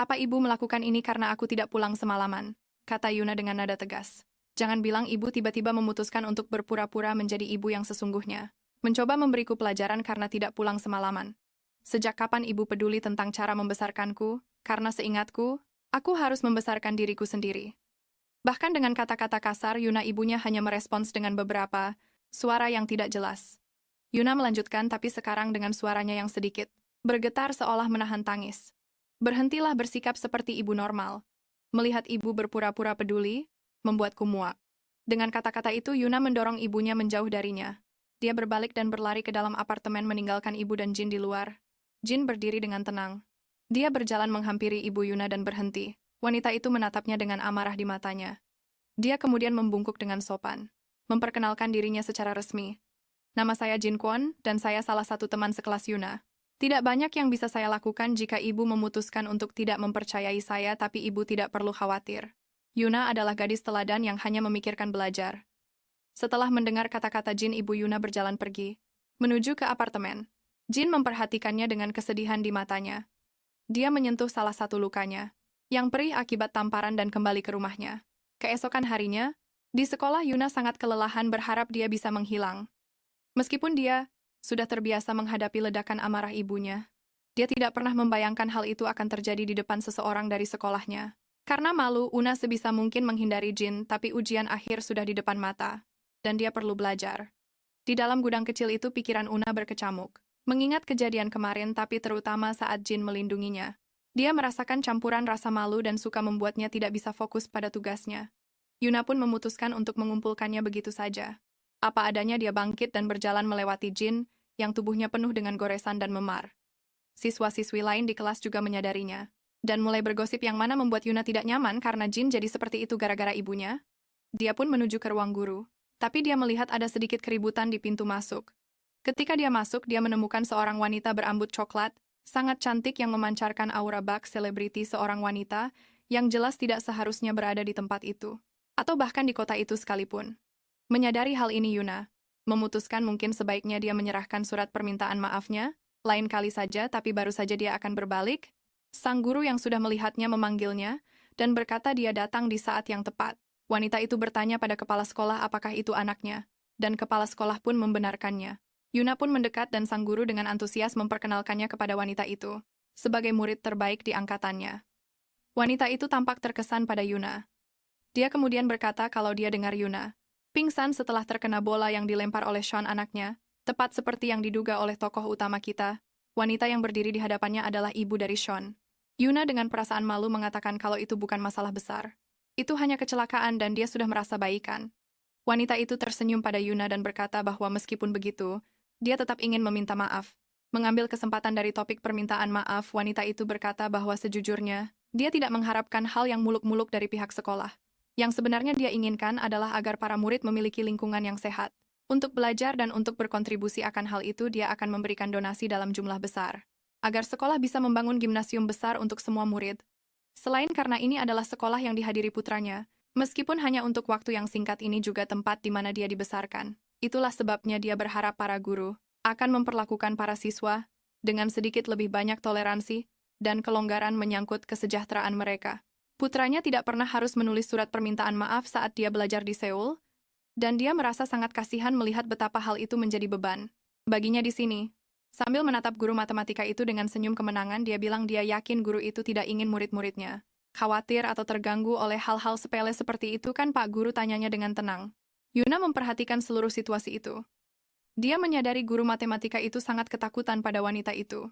Apa ibu melakukan ini karena aku tidak pulang semalaman? Kata Yuna dengan nada tegas. Jangan bilang ibu tiba-tiba memutuskan untuk berpura-pura menjadi ibu yang sesungguhnya. Mencoba memberiku pelajaran karena tidak pulang semalaman. Sejak kapan ibu peduli tentang cara membesarkanku? Karena seingatku, aku harus membesarkan diriku sendiri. Bahkan dengan kata-kata kasar, Yuna ibunya hanya merespons dengan beberapa suara yang tidak jelas. Yuna melanjutkan tapi sekarang dengan suaranya yang sedikit bergetar seolah menahan tangis. Berhentilah bersikap seperti ibu normal. Melihat ibu berpura-pura peduli, membuatku muak. Dengan kata-kata itu, Yuna mendorong ibunya menjauh darinya. Dia berbalik dan berlari ke dalam apartemen meninggalkan ibu dan Jin di luar. Jin berdiri dengan tenang. Dia berjalan menghampiri ibu Yuna dan berhenti. Wanita itu menatapnya dengan amarah di matanya. Dia kemudian membungkuk dengan sopan. Memperkenalkan dirinya secara resmi. Nama saya Jin Kwon, dan saya salah satu teman sekelas Yuna. Tidak banyak yang bisa saya lakukan jika ibu memutuskan untuk tidak mempercayai saya, tapi ibu tidak perlu khawatir. Yuna adalah gadis teladan yang hanya memikirkan belajar. Setelah mendengar kata-kata Jin, ibu Yuna berjalan pergi, menuju ke apartemen. Jin memperhatikannya dengan kesedihan di matanya. Dia menyentuh salah satu lukanya, yang perih akibat tamparan dan kembali ke rumahnya. Keesokan harinya, di sekolah Yuna sangat kelelahan berharap dia bisa menghilang. Meskipun dia sudah terbiasa menghadapi ledakan amarah ibunya, dia tidak pernah membayangkan hal itu akan terjadi di depan seseorang dari sekolahnya. Karena malu, Una sebisa mungkin menghindari Jin, tapi ujian akhir sudah di depan mata, dan dia perlu belajar. Di dalam gudang kecil itu pikiran Una berkecamuk, mengingat kejadian kemarin tapi terutama saat Jin melindunginya. Dia merasakan campuran rasa malu dan suka membuatnya tidak bisa fokus pada tugasnya. Yuna pun memutuskan untuk mengumpulkannya begitu saja. Apa adanya dia bangkit dan berjalan melewati Jin, yang tubuhnya penuh dengan goresan dan memar. Siswa-siswi lain di kelas juga menyadarinya, dan mulai bergosip yang mana membuat Yuna tidak nyaman karena Jin jadi seperti itu gara-gara ibunya. Dia pun menuju ke ruang guru, tapi dia melihat ada sedikit keributan di pintu masuk. Ketika dia masuk, dia menemukan seorang wanita berambut coklat, sangat cantik yang memancarkan aura bak selebriti seorang wanita, yang jelas tidak seharusnya berada di tempat itu, atau bahkan di kota itu sekalipun. Menyadari hal ini Yuna memutuskan mungkin sebaiknya dia menyerahkan surat permintaan maafnya, lain kali saja tapi baru saja dia akan berbalik. Sang guru yang sudah melihatnya memanggilnya, dan berkata dia datang di saat yang tepat. Wanita itu bertanya pada kepala sekolah apakah itu anaknya, dan kepala sekolah pun membenarkannya. Yuna pun mendekat dan sang guru dengan antusias memperkenalkannya kepada wanita itu, sebagai murid terbaik di angkatannya. Wanita itu tampak terkesan pada Yuna. Dia kemudian berkata kalau dia dengar Yuna pingsan setelah terkena bola yang dilempar oleh Sean anaknya, tepat seperti yang diduga oleh tokoh utama kita. Wanita yang berdiri di hadapannya adalah ibu dari Sean. Yuna dengan perasaan malu mengatakan kalau itu bukan masalah besar. Itu hanya kecelakaan dan dia sudah merasa baikan. Wanita itu tersenyum pada Yuna dan berkata bahwa meskipun begitu, dia tetap ingin meminta maaf. Mengambil kesempatan dari topik permintaan maaf, wanita itu berkata bahwa sejujurnya, dia tidak mengharapkan hal yang muluk-muluk dari pihak sekolah. Yang sebenarnya dia inginkan adalah agar para murid memiliki lingkungan yang sehat. Untuk belajar dan untuk berkontribusi akan hal itu, dia akan memberikan donasi dalam jumlah besar, agar sekolah bisa membangun gimnasium besar untuk semua murid. Selain karena ini adalah sekolah yang dihadiri putranya, meskipun hanya untuk waktu yang singkat, ini juga tempat di mana dia dibesarkan. Itulah sebabnya dia berharap para guru akan memperlakukan para siswa dengan sedikit lebih banyak toleransi dan kelonggaran menyangkut kesejahteraan mereka. Putranya tidak pernah harus menulis surat permintaan maaf saat dia belajar di Seoul, dan dia merasa sangat kasihan melihat betapa hal itu menjadi beban baginya di sini. Sambil menatap guru matematika itu dengan senyum kemenangan, dia bilang dia yakin guru itu tidak ingin murid-muridnya khawatir atau terganggu oleh hal-hal sepele seperti itu kan Pak Guru, tanyanya dengan tenang. Yuna memperhatikan seluruh situasi itu. Dia menyadari guru matematika itu sangat ketakutan pada wanita itu.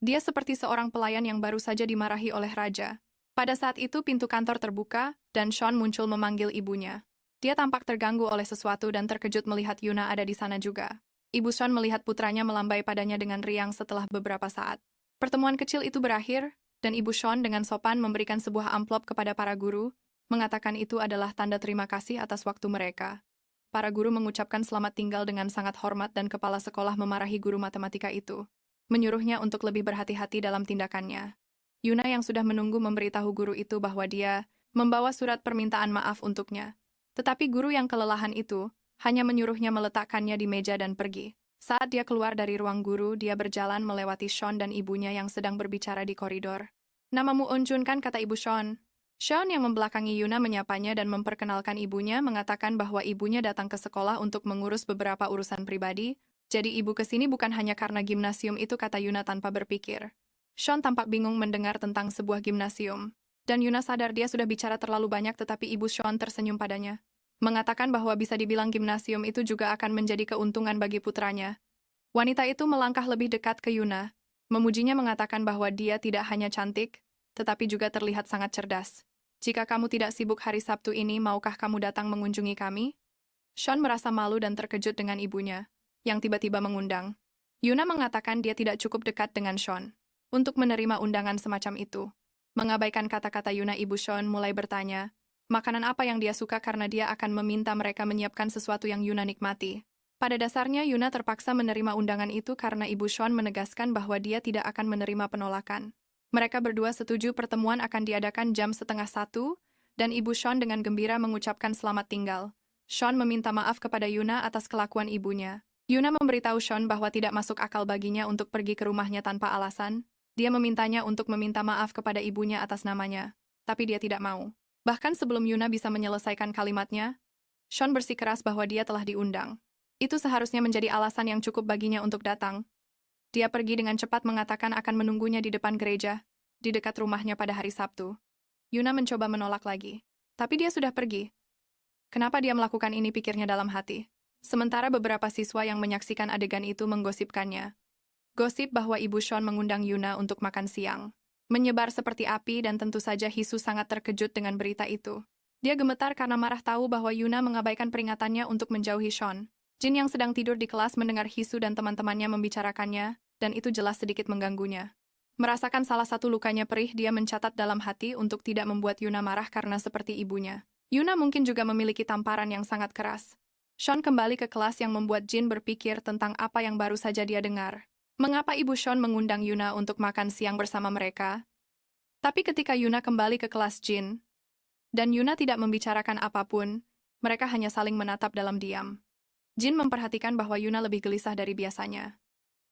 Dia seperti seorang pelayan yang baru saja dimarahi oleh raja. Pada saat itu pintu kantor terbuka, dan Sean muncul memanggil ibunya. Dia tampak terganggu oleh sesuatu dan terkejut melihat Yuna ada di sana juga. Ibu Sean melihat putranya melambai padanya dengan riang setelah beberapa saat. Pertemuan kecil itu berakhir, dan Ibu Sean dengan sopan memberikan sebuah amplop kepada para guru, mengatakan itu adalah tanda terima kasih atas waktu mereka. Para guru mengucapkan selamat tinggal dengan sangat hormat dan kepala sekolah memarahi guru matematika itu, menyuruhnya untuk lebih berhati-hati dalam tindakannya. Yuna yang sudah menunggu memberitahu guru itu bahwa dia membawa surat permintaan maaf untuknya. Tetapi guru yang kelelahan itu hanya menyuruhnya meletakkannya di meja dan pergi. Saat dia keluar dari ruang guru, dia berjalan melewati Sean dan ibunya yang sedang berbicara di koridor. Namamu Eunjun kan, kata ibu Sean. Sean yang membelakangi Yuna menyapanya dan memperkenalkan ibunya, mengatakan bahwa ibunya datang ke sekolah untuk mengurus beberapa urusan pribadi, Jadi ibu kesini bukan hanya karena gimnasium itu, kata Yuna tanpa berpikir. Sean tampak bingung mendengar tentang sebuah gimnasium. Dan Yuna sadar dia sudah bicara terlalu banyak, tetapi ibu Sean tersenyum padanya. Mengatakan bahwa bisa dibilang gimnasium itu juga akan menjadi keuntungan bagi putranya. Wanita itu melangkah lebih dekat ke Yuna. Memujinya, mengatakan bahwa dia tidak hanya cantik, tetapi juga terlihat sangat cerdas. Jika kamu tidak sibuk hari Sabtu ini, maukah kamu datang mengunjungi kami? Sean merasa malu dan terkejut dengan ibunya yang tiba-tiba mengundang. Yuna mengatakan dia tidak cukup dekat dengan Sean untuk menerima undangan semacam itu. Mengabaikan kata-kata Yuna, ibu Sean mulai bertanya, makanan apa yang dia suka karena dia akan meminta mereka menyiapkan sesuatu yang Yuna nikmati. Pada dasarnya Yuna terpaksa menerima undangan itu karena ibu Sean menegaskan bahwa dia tidak akan menerima penolakan. Mereka berdua setuju pertemuan akan diadakan jam 12:30, dan ibu Sean dengan gembira mengucapkan selamat tinggal. Sean meminta maaf kepada Yuna atas kelakuan ibunya. Yuna memberitahu Sean bahwa tidak masuk akal baginya untuk pergi ke rumahnya tanpa alasan. Dia memintanya untuk meminta maaf kepada ibunya atas namanya, tapi dia tidak mau. Bahkan sebelum Yuna bisa menyelesaikan kalimatnya, Sean bersikeras bahwa dia telah diundang. Itu seharusnya menjadi alasan yang cukup baginya untuk datang. Dia pergi dengan cepat, mengatakan akan menunggunya di depan gereja, di dekat rumahnya pada hari Sabtu. Yuna mencoba menolak lagi, tapi dia sudah pergi. Kenapa dia melakukan ini, pikirnya dalam hati. Sementara beberapa siswa yang menyaksikan adegan itu menggosipkannya. Gosip bahwa ibu Sean mengundang Yuna untuk makan siang menyebar seperti api, dan tentu saja Hisu sangat terkejut dengan berita itu. Dia gemetar karena marah tahu bahwa Yuna mengabaikan peringatannya untuk menjauhi Sean. Jin yang sedang tidur di kelas mendengar Hisu dan teman-temannya membicarakannya, dan itu jelas sedikit mengganggunya. Merasakan salah satu lukanya perih, dia mencatat dalam hati untuk tidak membuat Yuna marah karena seperti ibunya. Yuna mungkin juga memiliki tamparan yang sangat keras. Sean kembali ke kelas yang membuat Jin berpikir tentang apa yang baru saja dia dengar. Mengapa ibu Sean mengundang Yuna untuk makan siang bersama mereka? Tapi ketika Yuna kembali ke kelas Jin, dan Yuna tidak membicarakan apapun, mereka hanya saling menatap dalam diam. Jin memperhatikan bahwa Yuna lebih gelisah dari biasanya.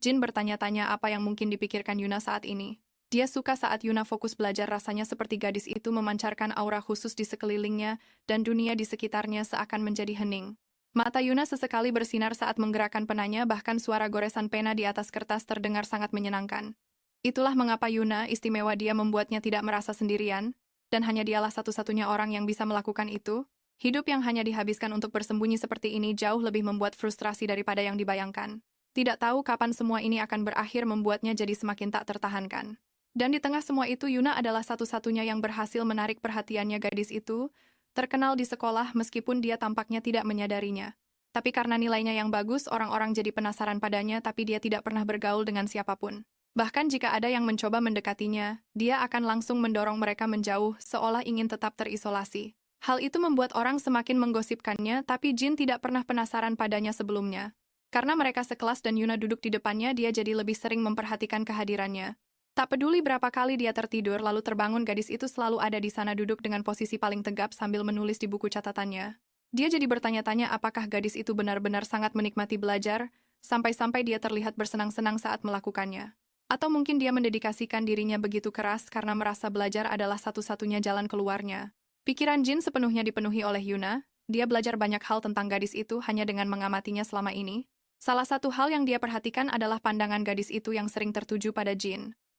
Jin bertanya-tanya apa yang mungkin dipikirkan Yuna saat ini. Dia suka saat Yuna fokus belajar, rasanya seperti gadis itu memancarkan aura khusus di sekelilingnya, dan dunia di sekitarnya seakan menjadi hening. Mata Yuna sesekali bersinar saat menggerakkan penanya, bahkan suara goresan pena di atas kertas terdengar sangat menyenangkan. Itulah mengapa Yuna istimewa, dia membuatnya tidak merasa sendirian, dan hanya dialah satu-satunya orang yang bisa melakukan itu. Hidup yang hanya dihabiskan untuk bersembunyi seperti ini jauh lebih membuat frustrasi daripada yang dibayangkan. Tidak tahu kapan semua ini akan berakhir membuatnya jadi semakin tak tertahankan. Dan di tengah semua itu, Yuna adalah satu-satunya yang berhasil menarik perhatiannya. Gadis itu terkenal di sekolah meskipun dia tampaknya tidak menyadarinya. Tapi karena nilainya yang bagus, orang-orang jadi penasaran padanya, tapi dia tidak pernah bergaul dengan siapapun. Bahkan jika ada yang mencoba mendekatinya, dia akan langsung mendorong mereka menjauh, seolah ingin tetap terisolasi. Hal itu membuat orang semakin menggosipkannya, tapi Jin tidak pernah penasaran padanya sebelumnya. Karena mereka sekelas dan Yuna duduk di depannya, dia jadi lebih sering memperhatikan kehadirannya. Tak peduli berapa kali dia tertidur lalu terbangun, gadis itu selalu ada di sana duduk dengan posisi paling tegap sambil menulis di buku catatannya. Dia jadi bertanya-tanya apakah gadis itu benar-benar sangat menikmati belajar, sampai-sampai dia terlihat bersenang-senang saat melakukannya. Atau mungkin dia mendedikasikan dirinya begitu keras karena merasa belajar adalah satu-satunya jalan keluarnya. Pikiran Jin sepenuhnya dipenuhi oleh Yuna. Dia belajar banyak hal tentang gadis itu hanya dengan mengamatinya selama ini. Salah satu hal yang dia perhatikan adalah pandangan gadis itu yang sering tertuju pada Jin.